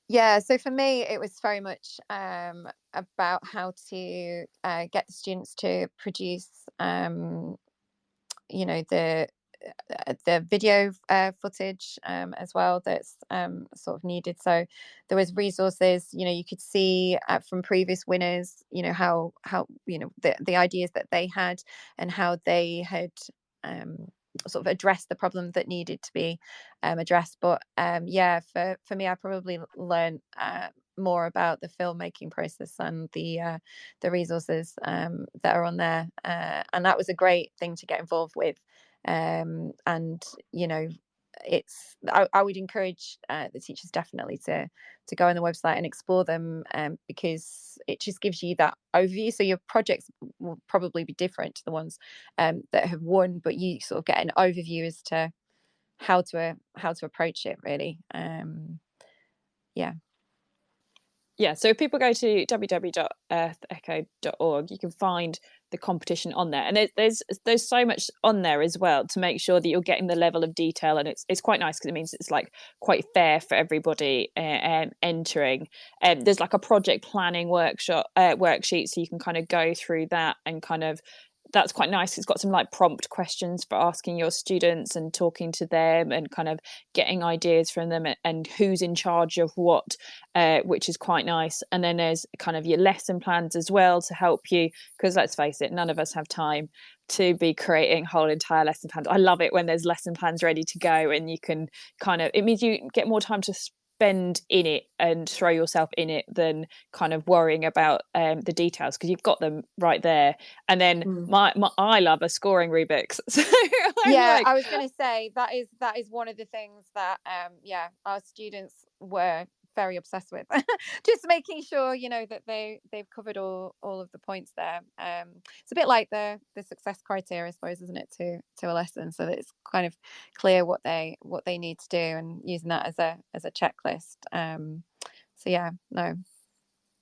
Yeah, so for me, it was very much about how to get the students to produce, you know, the video footage as well that's sort of needed. So there was resources, you know, you could see from previous winners, you know, how you know the ideas that they had and how they had sort of addressed the problem that needed to be addressed. But yeah, for me, I probably learned more about the filmmaking process and the resources that are on there, and that was a great thing to get involved with. And you know, I would encourage the teachers definitely to go on the website and explore them, because it just gives you that overview. So your projects will probably be different to the ones that have won, but you sort of get an overview as to how to approach it, really. Yeah. Yeah, so if people go to www.earthecho.org, you can find the competition on there, and there's so much on there as well to make sure that you're getting the level of detail, and it's quite nice because it means it's like quite fair for everybody entering. There's like a project planning worksheet, so you can kind of go through that and kind of, that's quite nice. It's got some like prompt questions for asking your students and talking to them and kind of getting ideas from them and who's in charge of what, which is quite nice. And then there's kind of your lesson plans as well to help you, because let's face it, none of us have time to be creating whole entire lesson plans. I love it when there's lesson plans ready to go and you can kind of, it means you get more time to spend in it and throw yourself in it than kind of worrying about the details, because you've got them right there. And then my I love a scoring rubrics. So yeah, I was going to say that is one of the things that yeah, our students were very obsessed with. Just making sure, you know, that they've covered all of the points there. It's a bit like the success criteria, I suppose, isn't it, to a lesson, so that it's kind of clear what they need to do, and using that as a checklist. So yeah, no,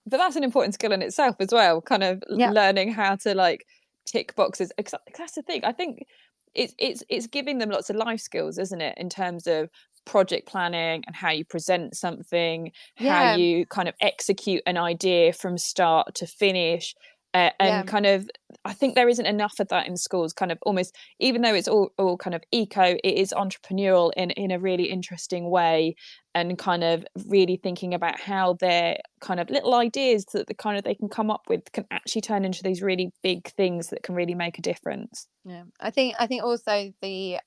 but that's an important skill in itself as well, kind of yeah, learning how to like tick boxes. That's the thing, I think it's giving them lots of life skills, isn't it, in terms of project planning and how you present something, how yeah, you kind of execute an idea from start to finish, and yeah. kind of, I think there isn't enough of that in schools, kind of almost, even though it's all kind of eco, it is entrepreneurial in a really interesting way, and kind of really thinking about how their kind of little ideas that the kind of they can come up with can actually turn into these really big things that can really make a difference. Yeah, I think also the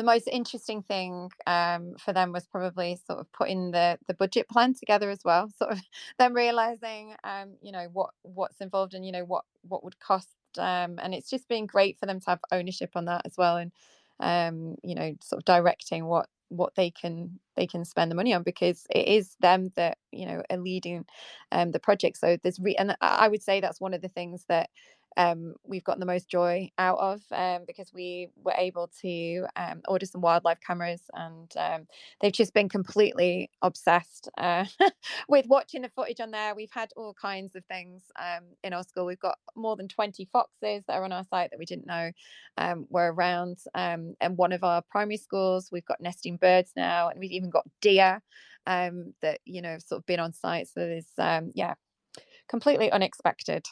most interesting thing for them was probably sort of putting the budget plan together as well. Sort of them realizing, you know, what's involved and, you know, what would cost. And it's just been great for them to have ownership on that as well. And, you know, sort of directing what they can spend the money on, because it is them that, you know, are leading the project. So and I would say that's one of the things that we've gotten the most joy out of, because we were able to order some wildlife cameras, and they've just been completely obsessed with watching the footage on there. We've had all kinds of things in our school. We've got more than 20 foxes that are on our site that we didn't know were around, and one of our primary schools, we've got nesting birds now, and we've even got deer that, you know, sort of been on site. So there's yeah, completely unexpected.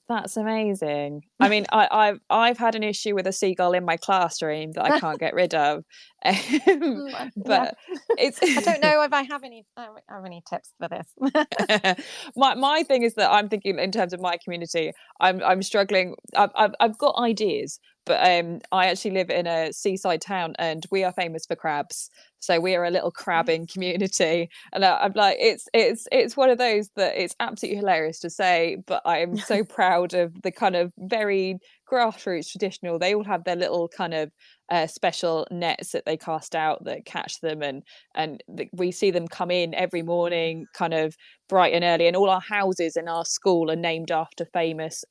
That's amazing. I mean, I've had an issue with a seagull in my classroom that I can't get rid of, but it's I don't know if I have any tips for this. my thing is that I'm thinking in terms of my community. I'm struggling. I've got ideas, but I actually live in a seaside town, and we are famous for crabs. So we are a little crabbing community, and I'm like, it's one of those that it's absolutely hilarious to say, but I am so proud of the kind of very grassroots, traditional, they all have their little kind of special nets that they cast out that catch them, and we see them come in every morning kind of bright and early, and all our houses in our school are named after famous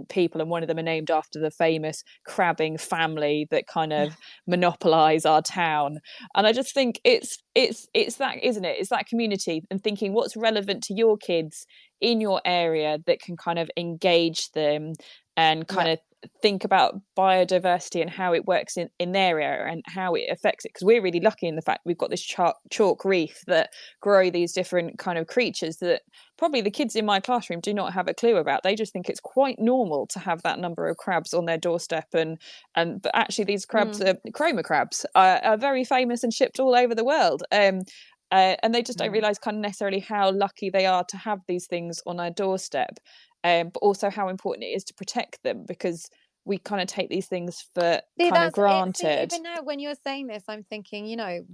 people, and one of them are named after the famous crabbing family that kind of monopolize our town. And I just think it's that, isn't it, it's that community, and thinking what's relevant to your kids in your area that can kind of engage them and kind of think about biodiversity and how it works in their area and how it affects it, because we're really lucky in the fact we've got this chalk reef that grow these different kind of creatures that probably the kids in my classroom do not have a clue about. They just think it's quite normal to have that number of crabs on their doorstep, and but actually these crabs are chroma crabs, are very famous and shipped all over the world. And they just don't realize kind of necessarily how lucky they are to have these things on our doorstep, but also how important it is to protect them, because we kind of take these things for kind of granted. Even now, when you're saying this, I'm thinking,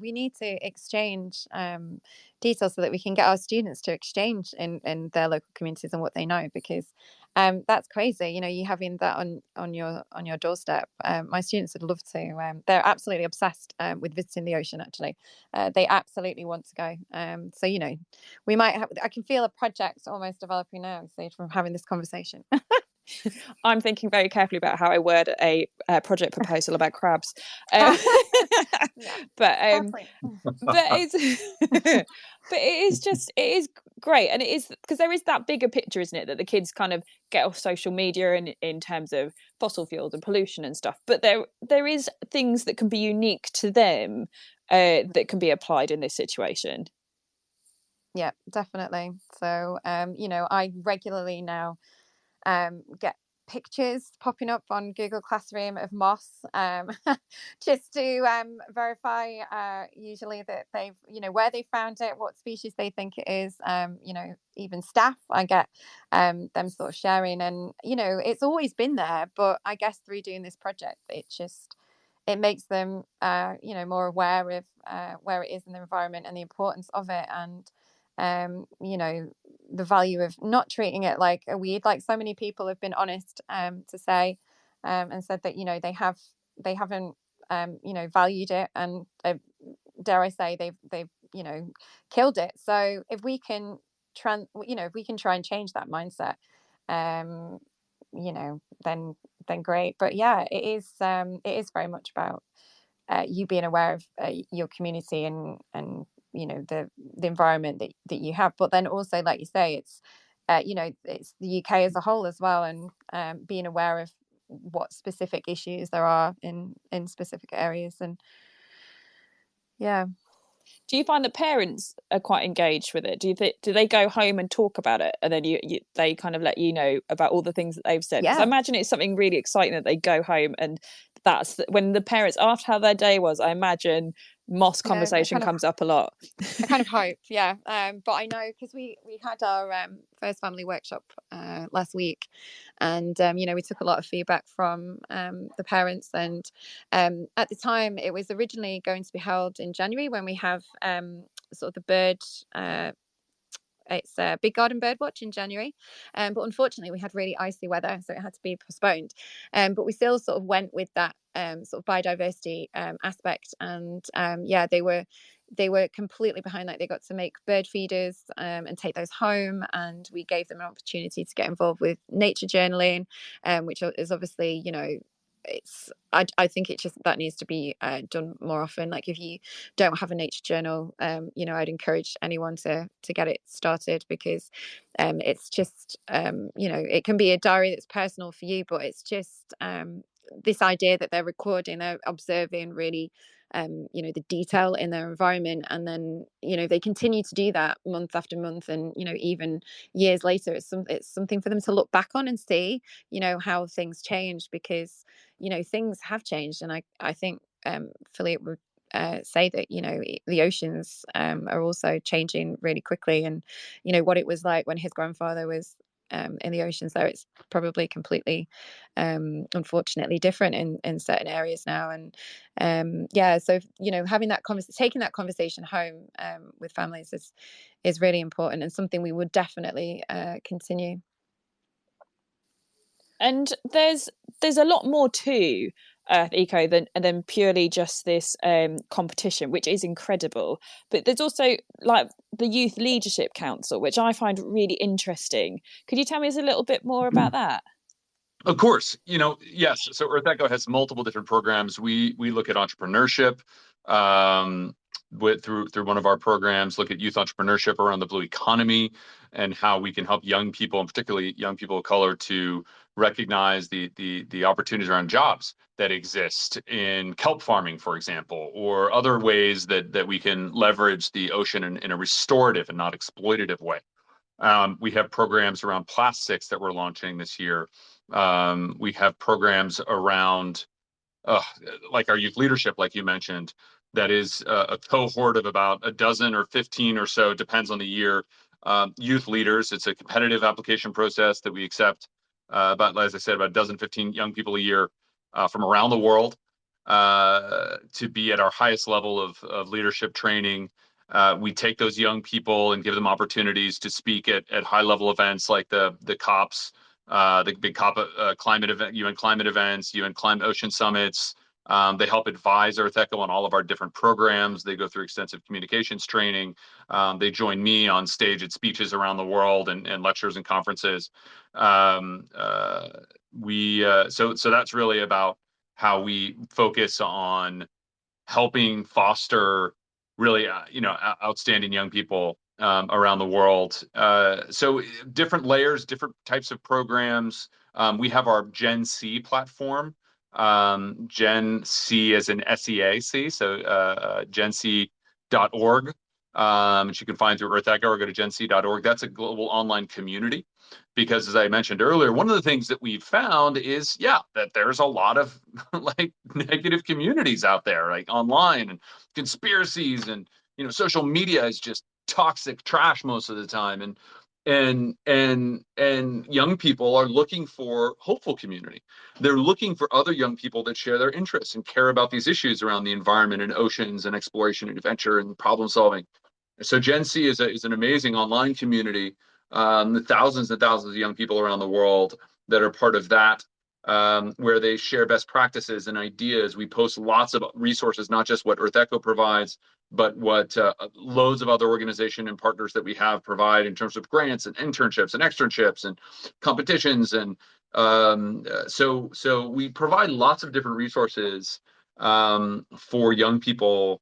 we need to exchange details so that we can get our students to exchange in their local communities and what they know, because that's crazy. You having that on your doorstep. My students would love to. They're absolutely obsessed with visiting the ocean. Actually, they absolutely want to go. So we might have. I can feel a project almost developing now, so from having this conversation. I'm thinking very carefully about how I word a project proposal about crabs. But it's but it is great, and it is because there is that bigger picture, isn't it, that the kids kind of get off social media and in terms of fossil fuels and pollution and stuff, but there is things that can be unique to them that can be applied in this situation. Yeah, definitely. So I regularly now get pictures popping up on Google Classroom of moss, just to verify usually that they've, where they found it, what species they think it is. Even staff, I get them sort of sharing, and it's always been there, but I guess through doing this project, it makes them more aware of where it is in the environment and the importance of it, and the value of not treating it like a weed, like so many people have been honest to say, and said that they haven't valued it, and dare I say they've killed it. So if we can try and change that mindset, then great. But yeah, it is very much about you being aware of your community and the environment that you have, but then also, like you say, it's it's the UK as a whole as well, and being aware of what specific issues there are in specific areas. And yeah. Do you find that parents are quite engaged with it? Do they go home and talk about it, and then they kind of let you know about all the things that they've said? Because I imagine it's something really exciting that they go home, and that's when the parents, after how their day was, I imagine moss conversation comes up a lot. I kind of hope, yeah. But I know, because we had our first family workshop last week, and we took a lot of feedback from the parents, and at the time it was originally going to be held in January, when we have sort of the bird it's a big garden bird watch in January, but unfortunately we had really icy weather, so it had to be postponed, but we still sort of went with that sort of biodiversity aspect, and they were completely behind that. They got to make bird feeders and take those home, and we gave them an opportunity to get involved with nature journaling, which is obviously I think it just that needs to be done more often. Like, if you don't have a nature journal, I'd encourage anyone to get it started, because it's just it can be a diary that's personal for you, but it's just this idea that they're recording, they're observing really the detail in their environment, and then they continue to do that month after month, and even years later, it's something for them to look back on and see how things changed, because things have changed. And I think Philippe would say that the oceans are also changing really quickly, and what it was like when his grandfather was in the oceans there, it's probably completely unfortunately different in certain areas now. And so having that taking that conversation home with families is really important, and something we would definitely continue. And there's there's a lot more to EarthEcho than purely just this competition, which is incredible. But there's also like the Youth Leadership Council, which I find really interesting. Could you tell me a little bit more about that? Of course, yes. So EarthEcho has multiple different programs. We look at entrepreneurship through one of our programs. Look at youth entrepreneurship around the blue economy and how we can help young people, and particularly young people of color, to recognize the opportunities around jobs that exist in kelp farming, for example, or other ways that we can leverage the ocean in a restorative and not exploitative way. We have programs around plastics that we're launching this year. We have programs around like our youth leadership, like you mentioned, that is a cohort of about a dozen or 15 or so, depends on the year, youth leaders. It's a competitive application process that we accept as I said, about a dozen, 15 young people a year from around the world to be at our highest level of leadership training. We take those young people and give them opportunities to speak at high level events like the COPs, the big COP climate event, UN climate events, UN climate ocean summits. They help advise EarthEcho on all of our different programs. They go through extensive communications training. They join me on stage at speeches around the world and lectures and conferences. So that's really about how we focus on helping foster really outstanding young people around the world. So different layers, different types of programs. We have our Gen C platform, Gen C as in SEAC, so genc.org, which you can find through EarthEcho or go to genc.org. That's a global online community. Because as I mentioned earlier, one of the things that we've found is, that there's a lot of like negative communities out there, like online, and conspiracies, and social media is just toxic trash most of the time. And young people are looking for hopeful community. They're looking for other young people that share their interests and care about these issues around the environment and oceans and exploration and adventure and problem solving. So Gen C is an amazing online community. The thousands and thousands of young people around the world that are part of that, where they share best practices and ideas. We post lots of resources, not just what EarthEcho provides, but what loads of other organizations and partners that we have provide in terms of grants and internships and externships and competitions. And so we provide lots of different resources for young people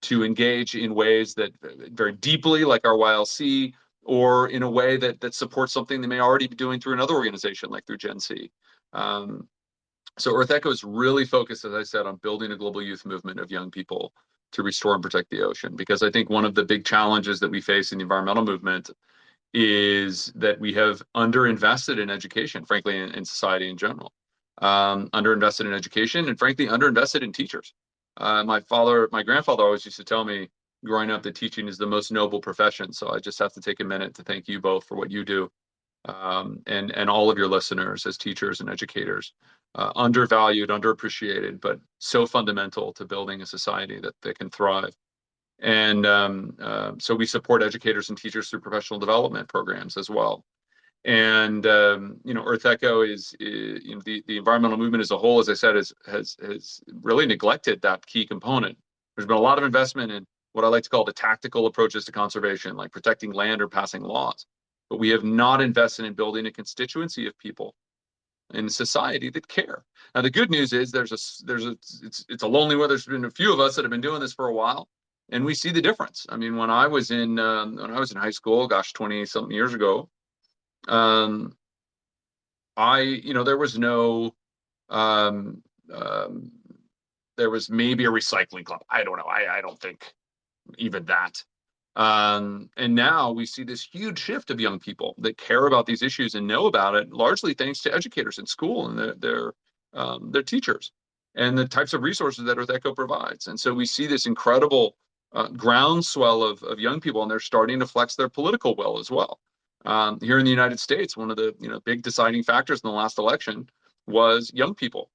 to engage in ways that very deeply, like our YLC, or in a way that supports something they may already be doing through another organization, like through Gen C. So EarthEcho is really focused, as I said, on building a global youth movement of young people to restore and protect the ocean. Because I think one of the big challenges that we face in the environmental movement is that we have underinvested in education, frankly, in society in general. Underinvested in education, and frankly, underinvested in teachers. My grandfather always used to tell me growing up that teaching is the most noble profession. So I just have to take a minute to thank you both for what you do, and all of your listeners as teachers and educators. Undervalued, underappreciated, but so fundamental to building a society that can thrive. And so we support educators and teachers through professional development programs as well. And EarthEcho is the environmental movement as a whole, as I said, has really neglected that key component. There's been a lot of investment in what I like to call the tactical approaches to conservation, like protecting land or passing laws. But we have not invested in building a constituency of people in society that care. Now, the good news is it's a lonely way. There's been a few of us that have been doing this for a while, and we see the difference. I mean, when I was in high school, gosh, 20 something years ago, there was no there was maybe a recycling club. I don't know. I don't think even that. And now we see this huge shift of young people that care about these issues and know about it, largely thanks to educators in school and their teachers and the types of resources that EarthEcho provides. And so we see this incredible groundswell of young people, and they're starting to flex their political will as well. Here in the United States, one of the big deciding factors in the last election was young people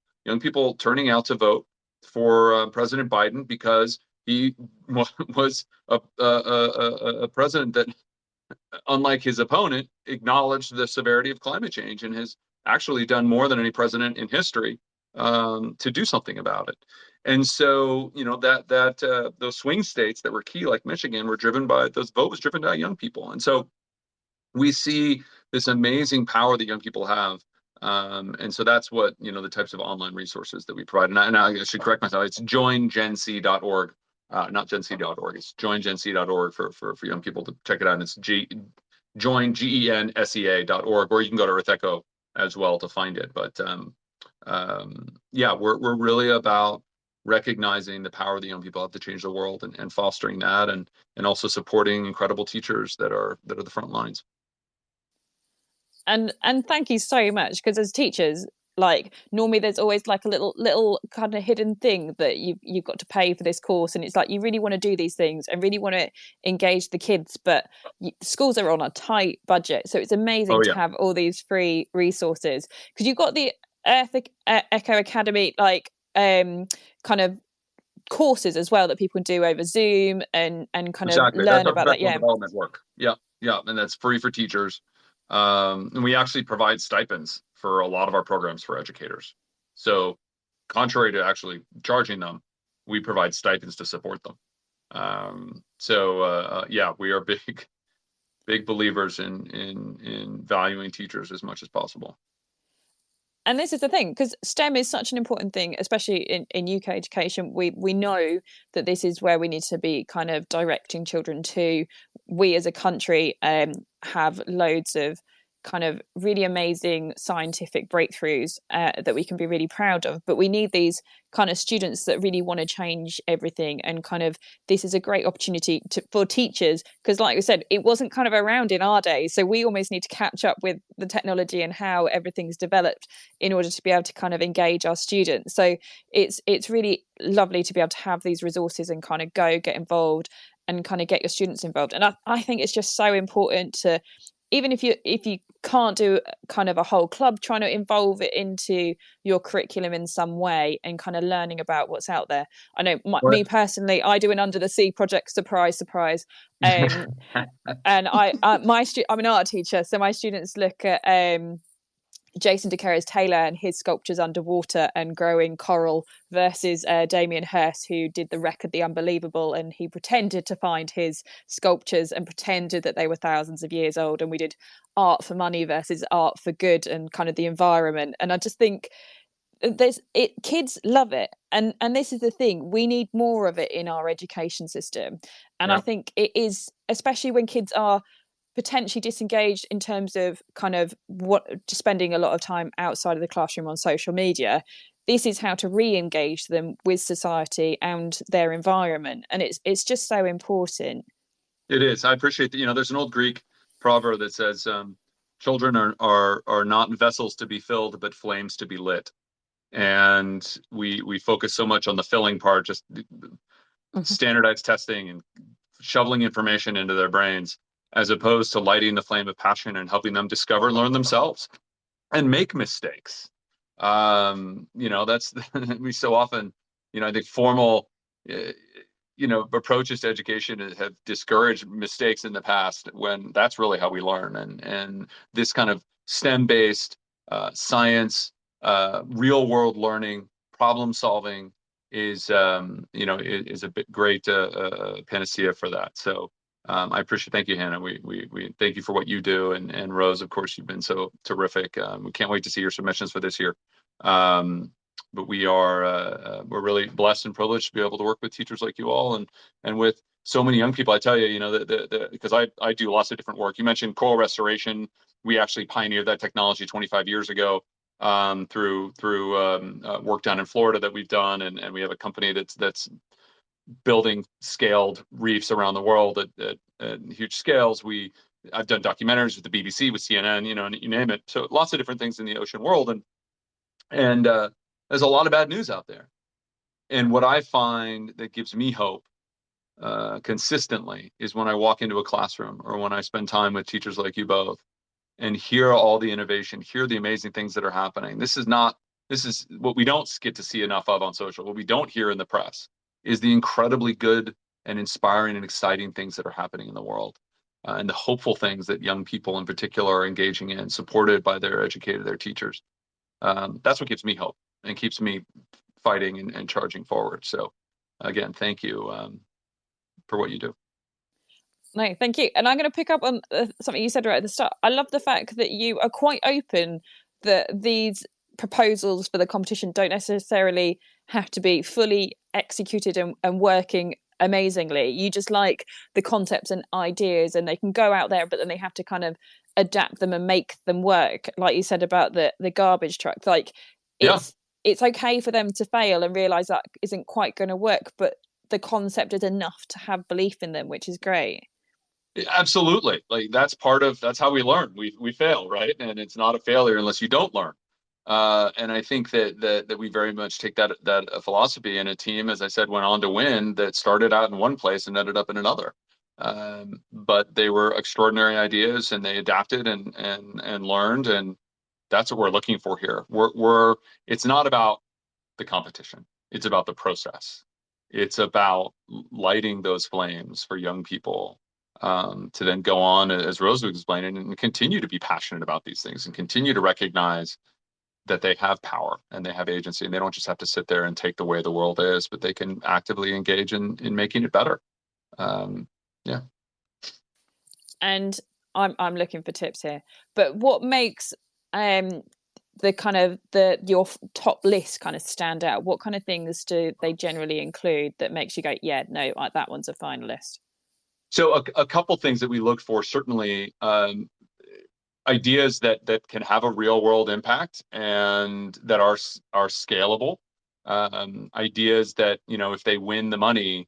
turning out to vote for President Biden because he was a president that, unlike his opponent, acknowledged the severity of climate change and has actually done more than any president in history to do something about it. And so, those swing states that were key, like Michigan, were driven by those vote was driven by young people. And so we see this amazing power that young people have. And so that's what, the types of online resources that we provide. And I should correct myself. It's joingenc.org, not genc.org. It's joingenc.org for young people to check it out. And it's join.GENSEA.org, or you can go to EarthEcho as well to find it. But we're really about recognizing the power that young people have to change the world, and fostering that, and also supporting incredible teachers that are the front lines. And thank you so much, because as teachers, like, normally there's always like a little kind of hidden thing that you've got to pay for this course, and it's like you really want to do these things and really want to engage the kids, but schools are on a tight budget, so it's amazing to have all these free resources, because you've got the EarthEcho Academy, like kind of courses as well that people can do over Zoom and kind of learn about that. Development work. Yeah, and that's free for teachers. And we actually provide stipends for a lot of our programs for educators. So contrary to actually charging them, we provide stipends to support them. We are big believers in valuing teachers as much as possible. And this is the thing, because STEM is such an important thing, especially in UK education. We know that this is where we need to be kind of directing children to. We as a country have loads of kind of really amazing scientific breakthroughs that we can be really proud of, but we need these kind of students that really want to change everything. And kind of this is a great opportunity for teachers, because like we said, it wasn't kind of around in our day, so we almost need to catch up with the technology and how everything's developed in order to be able to kind of engage our students. So it's really lovely to be able to have these resources and kind of get involved and kind of get your students involved. And I think it's just so important to, even if you can't do kind of a whole club, trying to involve it into your curriculum in some way and kind of learning about what's out there. I know me personally, I do an Under the Sea project, surprise. And I'm an art teacher, so my students look at Jason de Taylor and his sculptures underwater and growing coral versus Damien Hirst, who did the Wreck of the Unbelievable, and he pretended to find his sculptures and pretended that they were thousands of years old. And we did art for money versus art for good and kind of the environment. And I just think kids love it, and this is the thing, we need more of it in our education system. And I think it is, especially when kids are potentially disengaged in terms of kind of spending a lot of time outside of the classroom on social media. This is how to re-engage them with society and their environment, and it's just so important. It is. I appreciate that. There's an old Greek proverb that says, children are not vessels to be filled, but flames to be lit. And we focus so much on the filling part, just standardized testing and shoveling information into their brains, as opposed to lighting the flame of passion and helping them discover and learn themselves and make mistakes. That's we so often, I think formal, approaches to education have discouraged mistakes in the past, when that's really how we learn. And this kind of STEM-based science, real world learning, problem solving is a bit great panacea for that. So I appreciate. Thank you, Hannah. We thank you for what you do, and Rose, of course, you've been so terrific. We can't wait to see your submissions for this year. But we're really blessed and privileged to be able to work with teachers like you all, and with so many young people. I tell you, because I do lots of different work. You mentioned coral restoration. We actually pioneered that technology 25 years ago through work down in Florida that we've done, and we have a company that's building scaled reefs around the world at huge scales. I've done documentaries with the BBC, with CNN, and you name it. So lots of different things in the ocean world, and there's a lot of bad news out there. And what I find that gives me hope consistently is when I walk into a classroom, or when I spend time with teachers like you both, and hear all the innovation, hear the amazing things that are happening. This is what we don't get to see enough of on social. What we don't hear in the press is the incredibly good and inspiring and exciting things that are happening in the world. and the hopeful things that young people in particular are engaging in, supported by their educator, their teachers. That's what gives me hope and keeps me fighting and charging forward. So again, thank you for what you do. No, thank you. And I'm going to pick up on something you said right at the start. I love the fact that you are quite open that these proposals for the competition don't necessarily have to be fully executed and working amazingly. You just like the concepts and ideas, and they can go out there, but then they have to kind of adapt them and make them work. Like you said about the garbage truck, like it's okay for them to fail and realize that isn't quite going to work, but the concept is enough to have belief in them, which is great. Absolutely. Like that's how we learn. We fail, right? And it's not a failure unless you don't learn. And I think that we very much take that philosophy. And a team, as I said, went on to win that started out in one place and ended up in another. But they were extraordinary ideas, and they adapted and learned, and that's what we're looking for here. It's not about the competition. It's about the process. It's about lighting those flames for young people to then go on, as Rose was explaining, and continue to be passionate about these things and continue to recognize that they have power and they have agency, and they don't just have to sit there and take the way the world is, but they can actively engage in making it better. Yeah. And I'm looking for tips here. But what makes the kind of your top list kind of stand out? What kind of things do they generally include that makes you go, yeah, no, that one's a finalist? So a couple things that we look for, certainly ideas that can have a real world impact and that are scalable. Ideas that, if they win the money,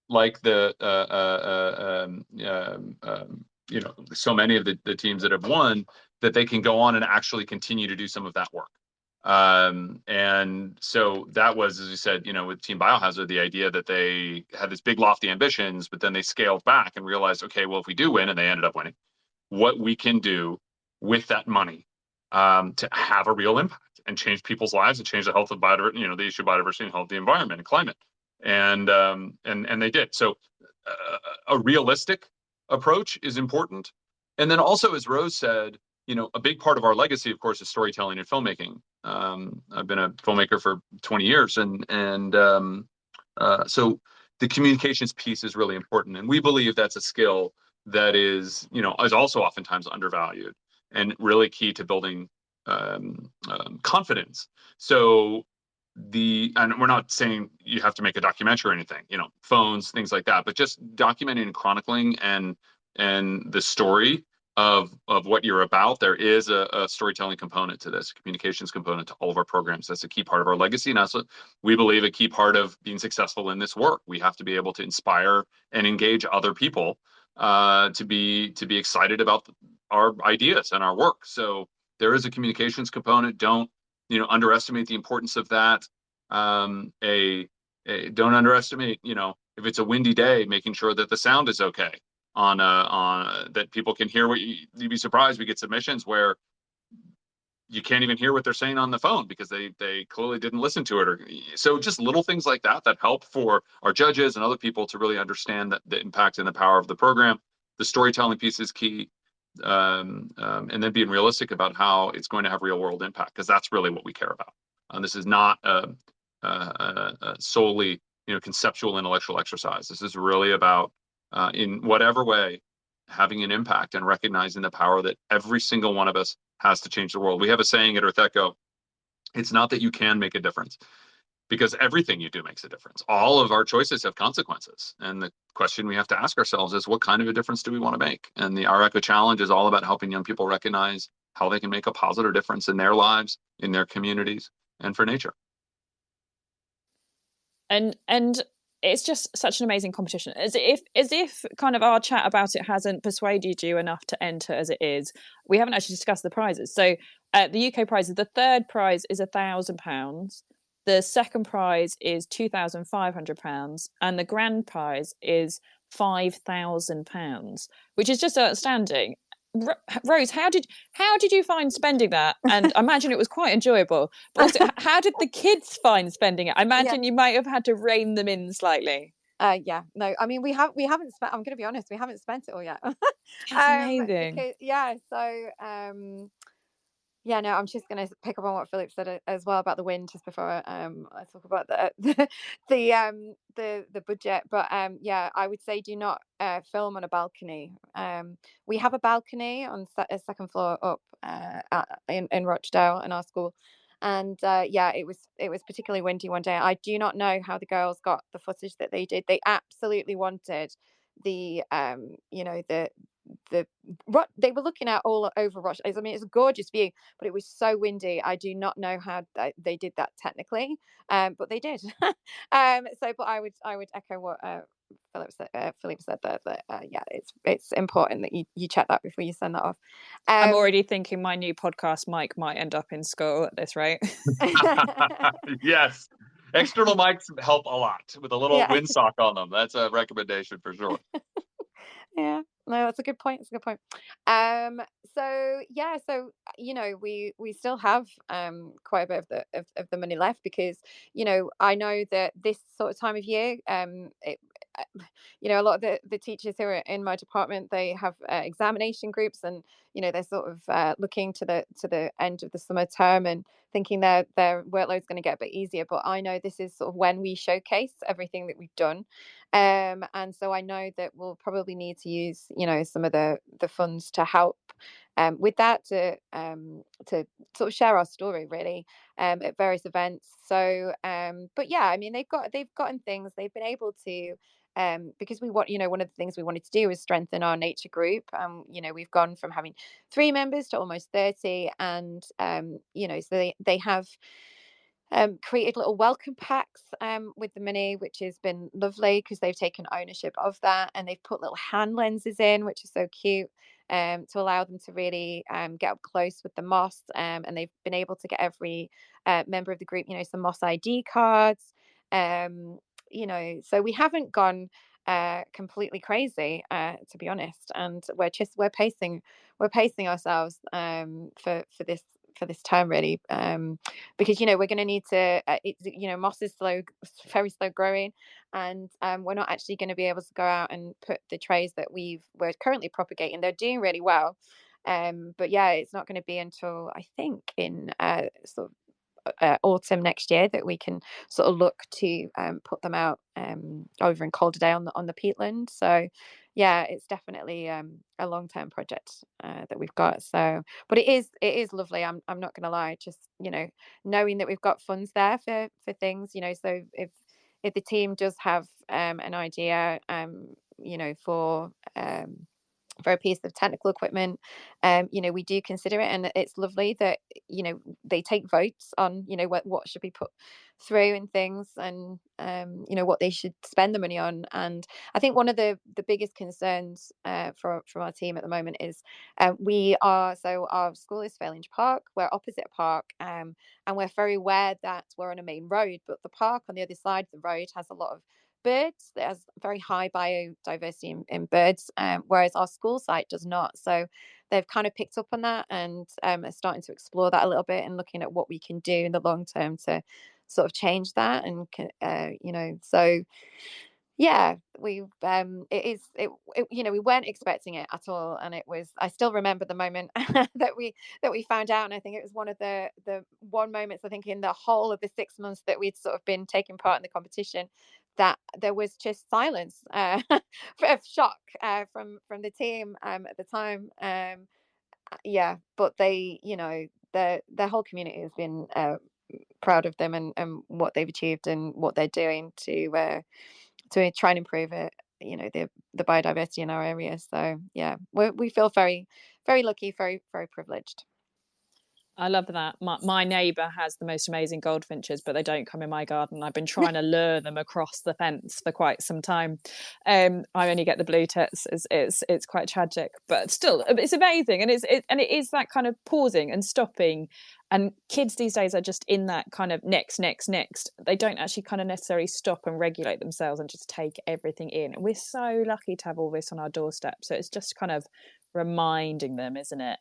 like so many of the teams that have won, that they can go on and actually continue to do some of that work. And so that was, as you said, with Team Biohazard, the idea that they had this big lofty ambitions, but then they scaled back and realized, okay, well, if we do win, and they ended up winning, what we can do with that money to have a real impact and change people's lives and change the health of biodiversity, the issue of biodiversity and health of the environment and climate. And they did. So a realistic approach is important. And then also, as Rose said, a big part of our legacy, of course, is storytelling and filmmaking. I've been a filmmaker for 20 years, and so the communications piece is really important. And we believe that's a skill that is also oftentimes undervalued and really key to building confidence. So and we're not saying you have to make a documentary or anything, phones, things like that, but just documenting and chronicling and the story of what you're about. There is a storytelling component to this, a communications component to all of our programs. That's a key part of our legacy, and that's what we believe a key part of being successful in this work. We have to be able to inspire and engage other people to be excited about our ideas and our work. So there is a communications component. Don't underestimate the importance of that. Don't underestimate, if it's a windy day, making sure that the sound is okay on that people can hear what you'd be surprised. We get submissions where you can't even hear what they're saying on the phone because they clearly didn't listen to it. So just little things like that help for our judges and other people to really understand the impact and the power of the program. The storytelling piece is key. And then being realistic about how it's going to have real world impact, because that's really what we care about. This is not solely conceptual intellectual exercise. This is really about in whatever way having an impact and recognizing the power that every single one of us has to change the world. We have a saying at EarthEcho: it's not that you can make a difference, because everything you do makes a difference. All of our choices have consequences. And the question we have to ask ourselves is, what kind of a difference do we want to make? And the OurEcho Challenge is all about helping young people recognize how they can make a positive difference in their lives, in their communities, and for nature. And it's just such an amazing competition. As if kind of our chat about it hasn't persuaded you enough to enter as it is, we haven't actually discussed the prizes. So the UK prizes, the third prize is £1,000. The second prize is £2,500, and the grand prize is £5,000, which is just outstanding. Rose, how did you find spending that? And I imagine it was quite enjoyable. But also, how did the kids find spending it? I imagine you might have had to rein them in slightly. Yeah, no, I mean, we haven't spent, I'm going to be honest, we haven't spent it all yet. That's amazing. Because, yeah, so, yeah, no, I'm just going to pick up on what Philip said as well about the wind, just before I talk about the budget. But yeah, I would say do not film on a balcony. We have a balcony on a second floor up in Rochdale in our school, and yeah, it was particularly windy one day. I do not know how the girls got the footage that they did. They absolutely wanted the the they were looking out all over Rochdale. I mean, it's a gorgeous view, but it was so windy. I do not know how they did that technically, but they did. So, but I would echo what Philip said that yeah, it's important that you check that before you send that off. I'm already thinking my new podcast mic might end up in school at this rate. Yes. External mics help a lot with a little Yeah. windsock on them. That's a recommendation for sure. Yeah, no, that's a good point. It's a good point. So yeah, so we still have quite a bit of the money left, because I know that this sort of time of year, a lot of the teachers who are in my department, they have examination groups, and they're sort of looking to the end of the summer term and thinking their workload's going to get a bit easier. But I know this is sort of when we showcase everything that we've done. And so I know that we'll probably need to use some of the funds to help with that, to sort of share our story, really, at various events. So but yeah, I mean, they've gotten things, they've been able to, because we want, one of the things we wanted to do is strengthen our nature group. We've gone from having 3 members to almost 30, and so they have created little welcome packs with the money, which has been lovely, because they've taken ownership of that, and they've put little hand lenses in, which is so cute, to allow them to really get up close with the moss. And they've been able to get every member of the group, some moss ID cards. So we haven't gone completely crazy, to be honest, and we're pacing ourselves for this term, really, because we're going to need to, moss is very slow growing, and we're not actually going to be able to go out and put the trays that we're currently propagating. They're doing really well, but yeah, it's not going to be until, I think, in sort of autumn next year that we can sort of look to put them out over in Calderdale on the peatland. So yeah, it's definitely a long-term project that we've got. So, but it is lovely. I'm not going to lie. Just knowing that we've got funds there for things. So if the team does have an idea, for a piece of technical equipment, we do consider it, and it's lovely that they take votes on what should be put through and things, and what they should spend the money on. And I think one of the biggest concerns from our team at the moment is our school is Failinge Park. We're opposite a park, and we're very aware that we're on a main road, but the park on the other side of the road has a lot of birds. There's very high biodiversity in birds, whereas our school site does not. So they've kind of picked up on that, and are starting to explore that a little bit, and looking at what we can do in the long term to sort of change that. And so yeah, we weren't expecting it at all, and I still remember the moment that we found out. And I think it was one of the one moments, I think, in the whole of the 6 months that we'd sort of been taking part in the competition, that there was just silence of shock from the team at the time. Yeah, but their whole community has been proud of them, and what they've achieved and what they're doing to try and improve it, the biodiversity in our area. So yeah, we feel very, very lucky, very, very privileged. I love that. My neighbour has the most amazing goldfinches, but they don't come in my garden. I've been trying to lure them across the fence for quite some time. I only get the blue tits. It's quite tragic, but still, it's amazing, and it is that kind of pausing and stopping. And kids these days are just in that kind of next. They don't actually kind of necessarily stop and regulate themselves and just take everything in. We're so lucky to have all this on our doorstep. So it's just kind of reminding them, isn't it?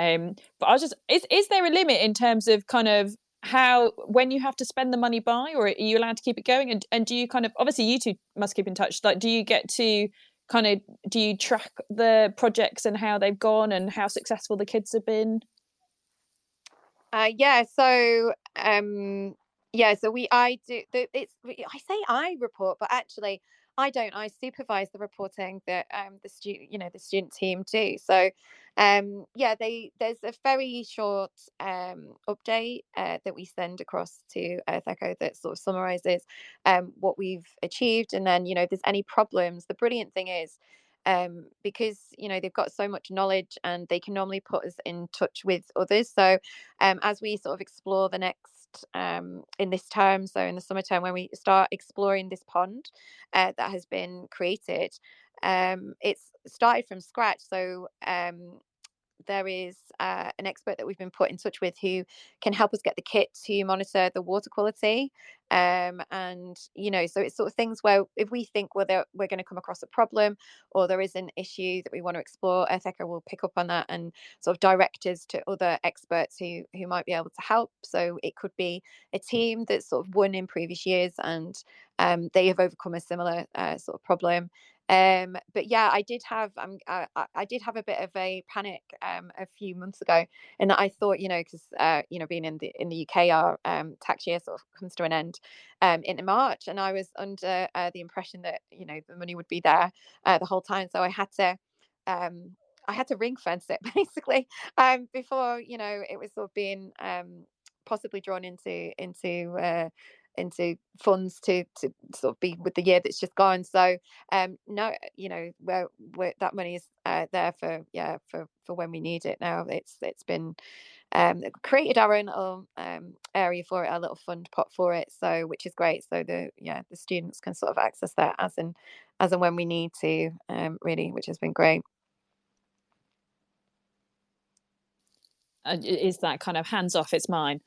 But I was just, is there a limit in terms of kind of how, when you have to spend the money by, or are you allowed to keep it going? And do you kind of, obviously you two must keep in touch, like do you get to kind of, do you track the projects and how they've gone and how successful the kids have been? I do I say I report, but actually I don't. I supervise the reporting that the student team do. So there's a very short update that we send across to EarthEcho that sort of summarizes what we've achieved, and then if there's any problems. The brilliant thing is, because they've got so much knowledge and they can normally put us in touch with others. So as we sort of explore the next in this term, so in the summer term, when we start exploring this pond that has been created, it's started from scratch. So there is an expert that we've been put in touch with who can help us get the kit to monitor the water quality. And so it's sort of things where if we think we're going to come across a problem, or there is an issue that we want to explore, EarthEcho will pick up on that and sort of direct us to other experts who might be able to help. So it could be a team that's sort of won in previous years, and they have overcome a similar sort of problem. But yeah, I did have a bit of a panic a few months ago, and I thought, because being in the UK, our tax year sort of comes to an end in March, and I was under the impression that the money would be there the whole time, so I had to ring fence it basically before it was sort of being possibly drawn into funds to sort of be with the year that's just gone. So no, where that money is there for when we need it. Now it's been created our own little area for it, our little fund pot for it, so which is great. So the students can sort of access that as and when we need to, really, which has been great. Is that kind of hands off, it's mine?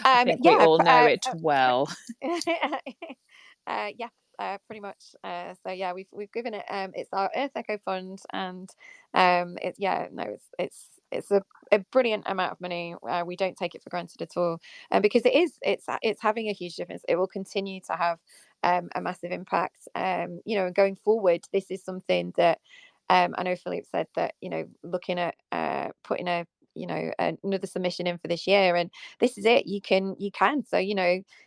I think we all know it well. Pretty much. So yeah, we've given it. It's our EarthEcho fund, and it's a brilliant amount of money. We don't take it for granted at all, because it's having a huge difference. It will continue to have a massive impact. And going forward, this is something that I know Philippe said that looking at putting another submission in for this year, and this is it. You can. So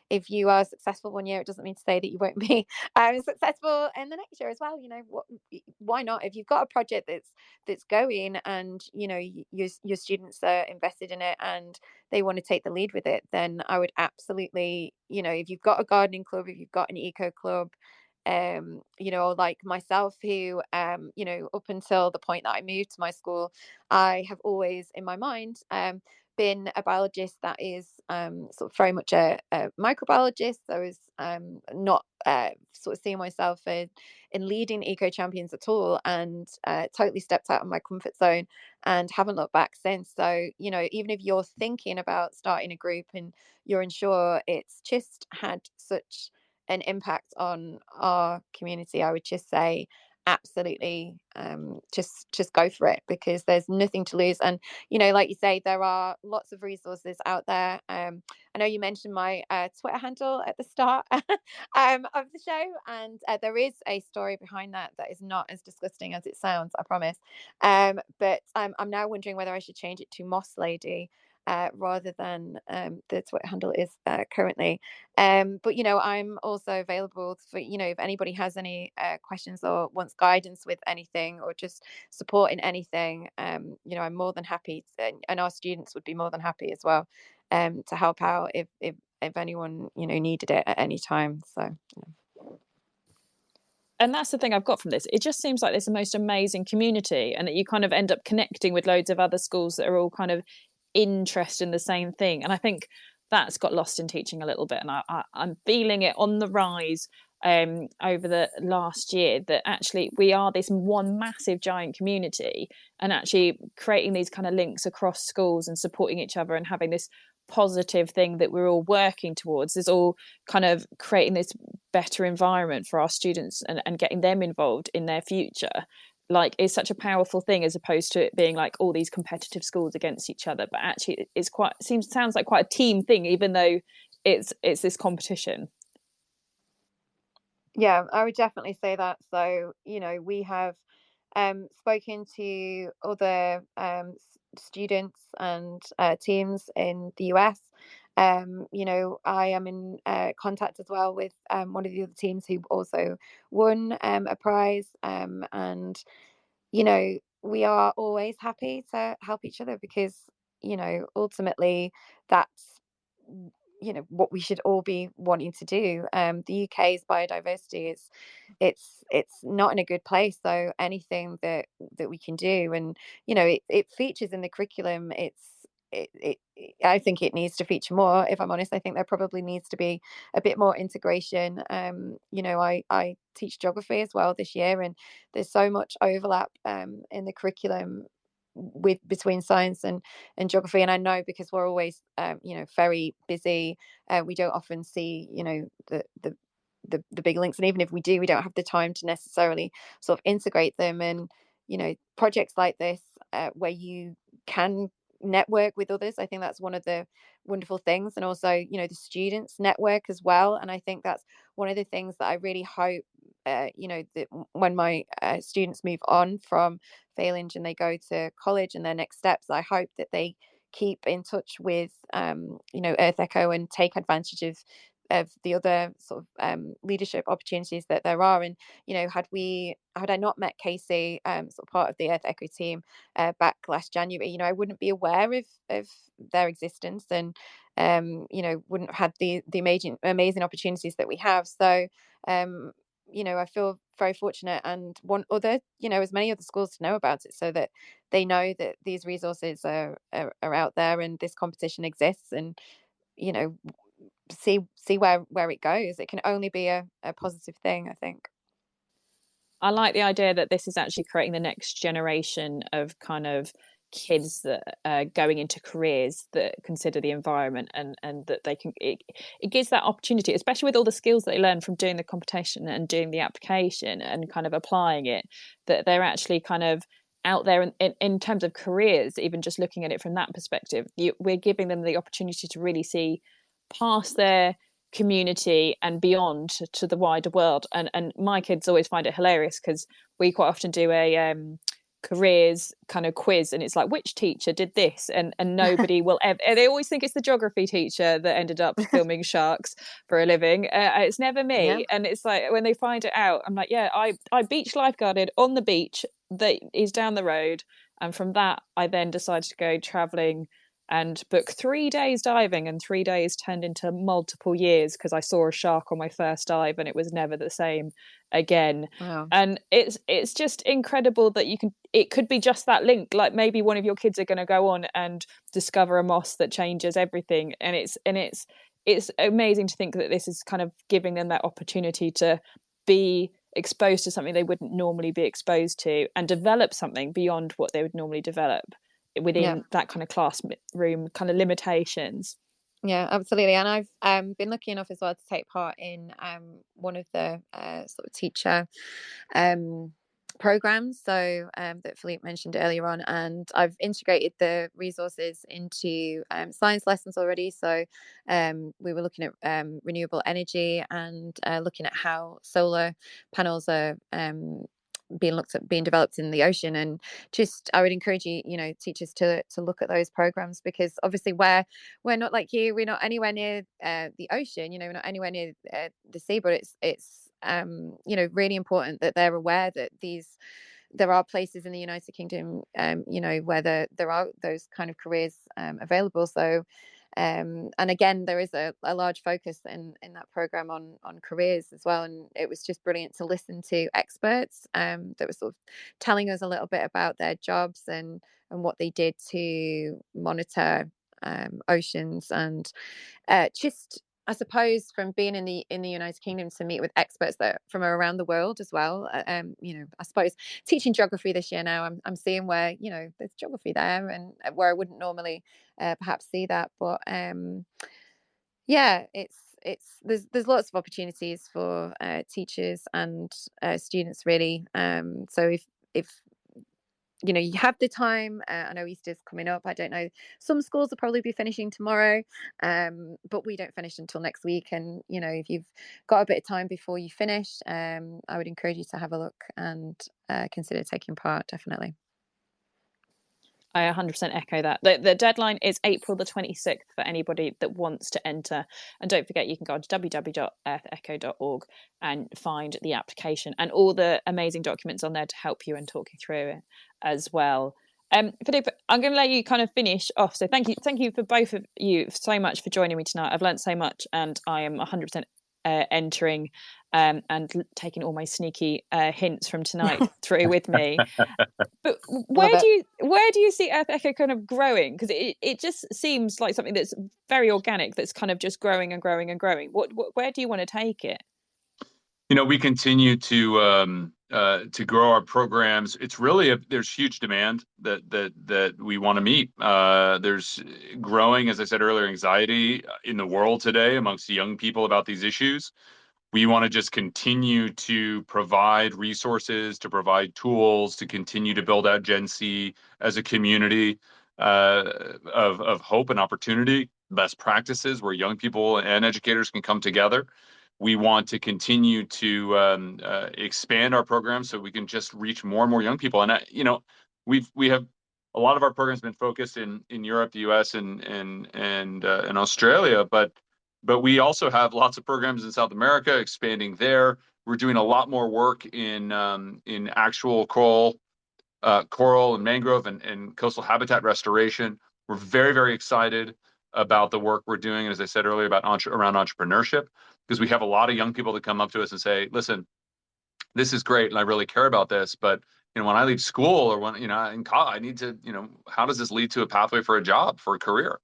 if you are successful one year, it doesn't mean to say that you won't be successful in the next year as well. Why not? If you've got a project that's going, and your students are invested in it and they want to take the lead with it, then I would absolutely, if you've got a gardening club, if you've got an eco club, like myself, who up until the point that I moved to my school, I have always in my mind been a biologist that is sort of very much a microbiologist. I was not sort of seeing myself in leading eco champions at all, and totally stepped out of my comfort zone and haven't looked back since. So even if you're thinking about starting a group and you're unsure, it's just had such an impact on our community. I would just say absolutely, just go for it, because there's nothing to lose. And like you say, there are lots of resources out there. I know you mentioned my Twitter handle at the start of the show, and there is a story behind that is not as disgusting as it sounds, I promise. But I'm now wondering whether I should change it to Moss Lady rather than the Twitter handle is currently. But I'm also available for if anybody has any questions or wants guidance with anything, or just support in anything. I'm more than happy and our students would be more than happy as well to help out if anyone needed it at any time. So And that's the thing I've got from this. It just seems like there's the most amazing community, and that you kind of end up connecting with loads of other schools that are all kind of interested in the same thing. And I think that's got lost in teaching a little bit. And I'm feeling it on the rise over the last year, that actually we are this one massive giant community, and actually creating these kind of links across schools and supporting each other and having this positive thing that we're all working towards is all kind of creating this better environment for our students and getting them involved in their future. like is such a powerful thing, as opposed to it being like all these competitive schools against each other. But actually it's sounds like quite a team thing, even though it's this competition. Yeah, I would definitely say that. So, we have spoken to other students and teams in the US. I am in contact as well with one of the other teams who also won a prize. And, we are always happy to help each other because, ultimately that's what we should all be wanting to do. The UK's biodiversity is it's not in a good place, so anything that we can do, and it features in the curriculum. I think it needs to feature more, if I'm honest. I think there probably needs to be a bit more integration. I teach geography as well this year, and there's so much overlap in the curriculum between science and geography. And I know, because we're always very busy, we don't often see the big links, and even if we do, we don't have the time to necessarily sort of integrate them. And projects like this, where you can network with others, I think that's one of the wonderful things. And also, the students network as well, and I think that's one of the things that I really hope that when my students move on from Phalange and they go to college and their next steps, I hope that they keep in touch with EarthEcho and take advantage of the other sort of leadership opportunities that there are. And had I not met Casey, sort of part of the EarthEcho team, back last January, I wouldn't be aware of their existence, and wouldn't have had the amazing opportunities that we have. So I feel very fortunate, and want as many other schools to know about it, so that they know that these resources are out there and this competition exists. And see where it goes. It can only be a positive thing, I think. I like the idea that this is actually creating the next generation of kind of kids that are going into careers that consider the environment, and that they can it gives that opportunity, especially with all the skills that they learn from doing the competition and doing the application and kind of applying it, that they're actually kind of out there in terms of careers. Even just looking at it from that perspective, we're giving them the opportunity to really see past their community and beyond to the wider world. And my kids always find it hilarious, because we quite often do a careers kind of quiz, and it's like, which teacher did this, and nobody will ever, they always think it's the geography teacher that ended up filming sharks for a living. It's never me. Yeah. And it's like, when they find it out, I'm like, yeah, I beach lifeguarded on the beach that is down the road. And from that, I then decided to go traveling and book 3 days diving, and 3 days turned into multiple years, because I saw a shark on my first dive and it was never the same again. Wow. And it's just incredible that it could be just that link. Like, maybe one of your kids are going to go on and discover a moss that changes everything. And it's amazing to think that this is kind of giving them that opportunity to be exposed to something they wouldn't normally be exposed to, and develop something beyond what they would normally develop within that kind of classroom kind of limitations. Yeah, absolutely. And I've been lucky enough as well to take part in one of the sort of teacher programs, so that Philippe mentioned earlier on, and I've integrated the resources into science lessons already. So we were looking at renewable energy, and looking at how solar panels are being developed in the ocean. And just, I would encourage teachers to look at those programs, because obviously we're not like you, we're not anywhere near the ocean, we're not anywhere near the sea, but it's really important that they're aware that there are places in the United Kingdom where there are those kind of careers available. So and again, there is a large focus in that program on careers as well. And it was just brilliant to listen to experts that were sort of telling us a little bit about their jobs and what they did to monitor oceans. And just, I suppose, from being in the United Kingdom, to meet with experts that from around the world as well. I suppose teaching geography this year now, I'm seeing where there's geography there, and where I wouldn't normally perhaps see that. But there's lots of opportunities for teachers and students, really. So if you have the time, I know Easter's coming up. I don't know, some schools will probably be finishing tomorrow, but we don't finish until next week. And if you've got a bit of time before you finish, I would encourage you to have a look and consider taking part, definitely. I 100% echo that. The deadline is April the 26th for anybody that wants to enter. And don't forget, you can go on to www.earthecho.org and find the application and all the amazing documents on there to help you and talk you through it as well. Philip, I'm going to let you kind of finish off. So thank you for both of you so much for joining me tonight. I've learned so much, and I am 100% entering and taking all my sneaky hints from tonight through with me. But where do you see EarthEcho kind of growing? Because it just seems like something that's very organic, that's kind of just growing and growing and growing. Where do you want to take it? We continue to grow our programs. It's really there's huge demand that we want to meet. There's growing, as I said earlier, anxiety in the world today amongst young people about these issues. We want to just continue to provide resources, to provide tools, to continue to build out Gen C as a community of hope and opportunity, best practices where young people and educators can come together. We want to continue to expand our programs so we can just reach more and more young people. And we have a lot of our programs been focused in Europe, the U.S., and Australia, but we also have lots of programs in South America, expanding there. We're doing a lot more work in actual coral and mangrove and coastal habitat restoration. We're very, very excited about the work we're doing, as I said earlier, around entrepreneurship, because we have a lot of young people that come up to us and say, listen, this is great and I really care about this, but when I leave school or when in college, I need to, how does this lead to a pathway for a job, for a career?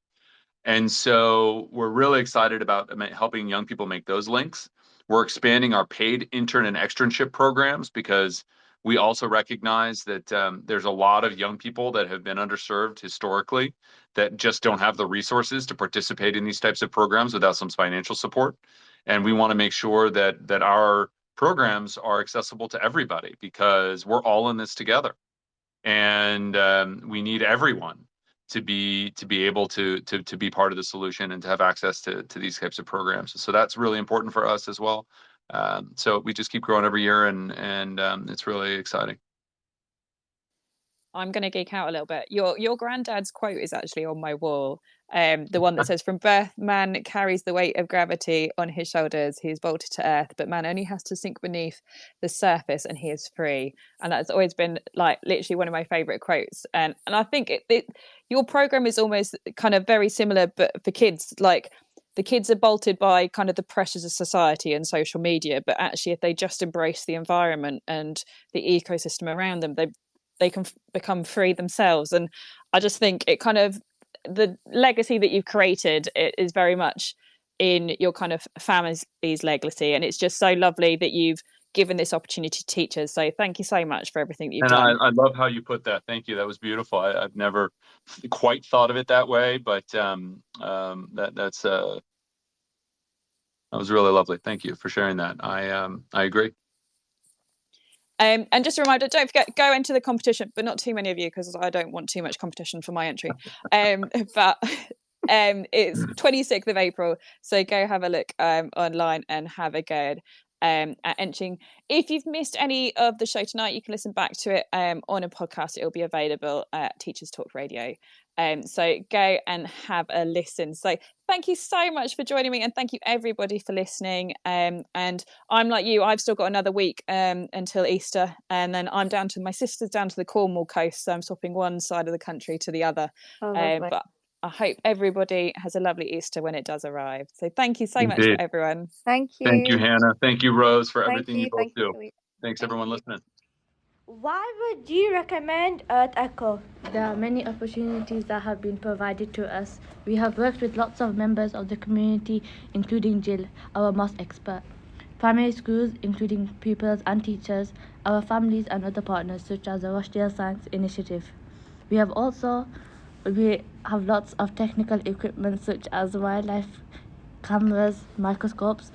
And so we're really excited about helping young people make those links. We're expanding our paid intern and externship programs because we also recognize that there's a lot of young people that have been underserved historically that just don't have the resources to participate in these types of programs without some financial support. And we want to make sure that our programs are accessible to everybody because we're all in this together. And we need everyone to be able to be part of the solution and to have access to these types of programs. So that's really important for us as well. So we just keep growing every year, and it's really exciting. I'm going to geek out a little bit. Your granddad's quote is actually on my wall. The one that says, "From birth, man carries the weight of gravity on his shoulders. He is bolted to earth, but man only has to sink beneath the surface, and he is free." And that's always been like literally one of my favorite quotes. And I think your program is almost kind of very similar, but for kids. Like the kids are bolted by kind of the pressures of society and social media, but actually, if they just embrace the environment and the ecosystem around them, they can become free themselves. And I just think it kind of, the legacy that you've created, it is very much in your kind of family's legacy, and it's just so lovely that you've given this opportunity to teachers. So thank you so much for everything that you've done. I love how you put that. Thank you. That was beautiful. I've never quite thought of it that way, but that was really lovely. Thank you for sharing that. I agree. And just a reminder, don't forget, go into the competition, but not too many of you because I don't want too much competition for my entry. But it's 26th of April, so go have a look online and have a go at entering. If you've missed any of the show tonight, you can listen back to it on a podcast. It'll be available at Teachers Talk Radio. So go and have a listen. So thank you so much for joining me, and thank you everybody for listening. And I'm like you, I've still got another week until Easter, and then I'm down to my sister's down to the Cornwall coast, so I'm swapping one side of the country to the other. But I hope everybody has a lovely Easter when it does arrive. So thank you so much for everyone. Thank you. Thank you, Hannah. Thank you, Rose, for everything you both do. Thanks, everyone listening. Why would you recommend EarthEcho? There are many opportunities that have been provided to us. We have worked with lots of members of the community, including Jill, our moss expert. Primary schools, including pupils and teachers, our families and other partners such as the Rochdale Science Initiative. We have lots of technical equipment such as wildlife cameras, microscopes,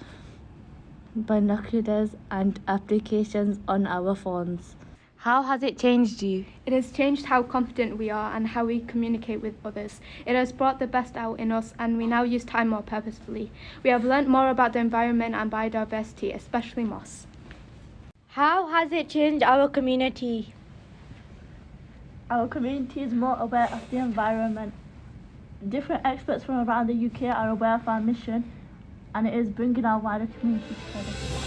binoculars and applications on our phones. How has it changed you? It has changed how confident we are and how we communicate with others. It has brought the best out in us, and we now use time more purposefully. We have learnt more about the environment and biodiversity, especially moss. How has it changed our community? Our community is more aware of the environment. Different experts from around the UK are aware of our mission, and it is bringing our wider community together.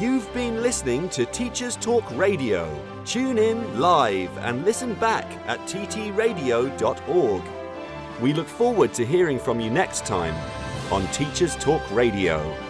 You've been listening to Teachers Talk Radio. Tune in live and listen back at ttradio.org. We look forward to hearing from you next time on Teachers Talk Radio.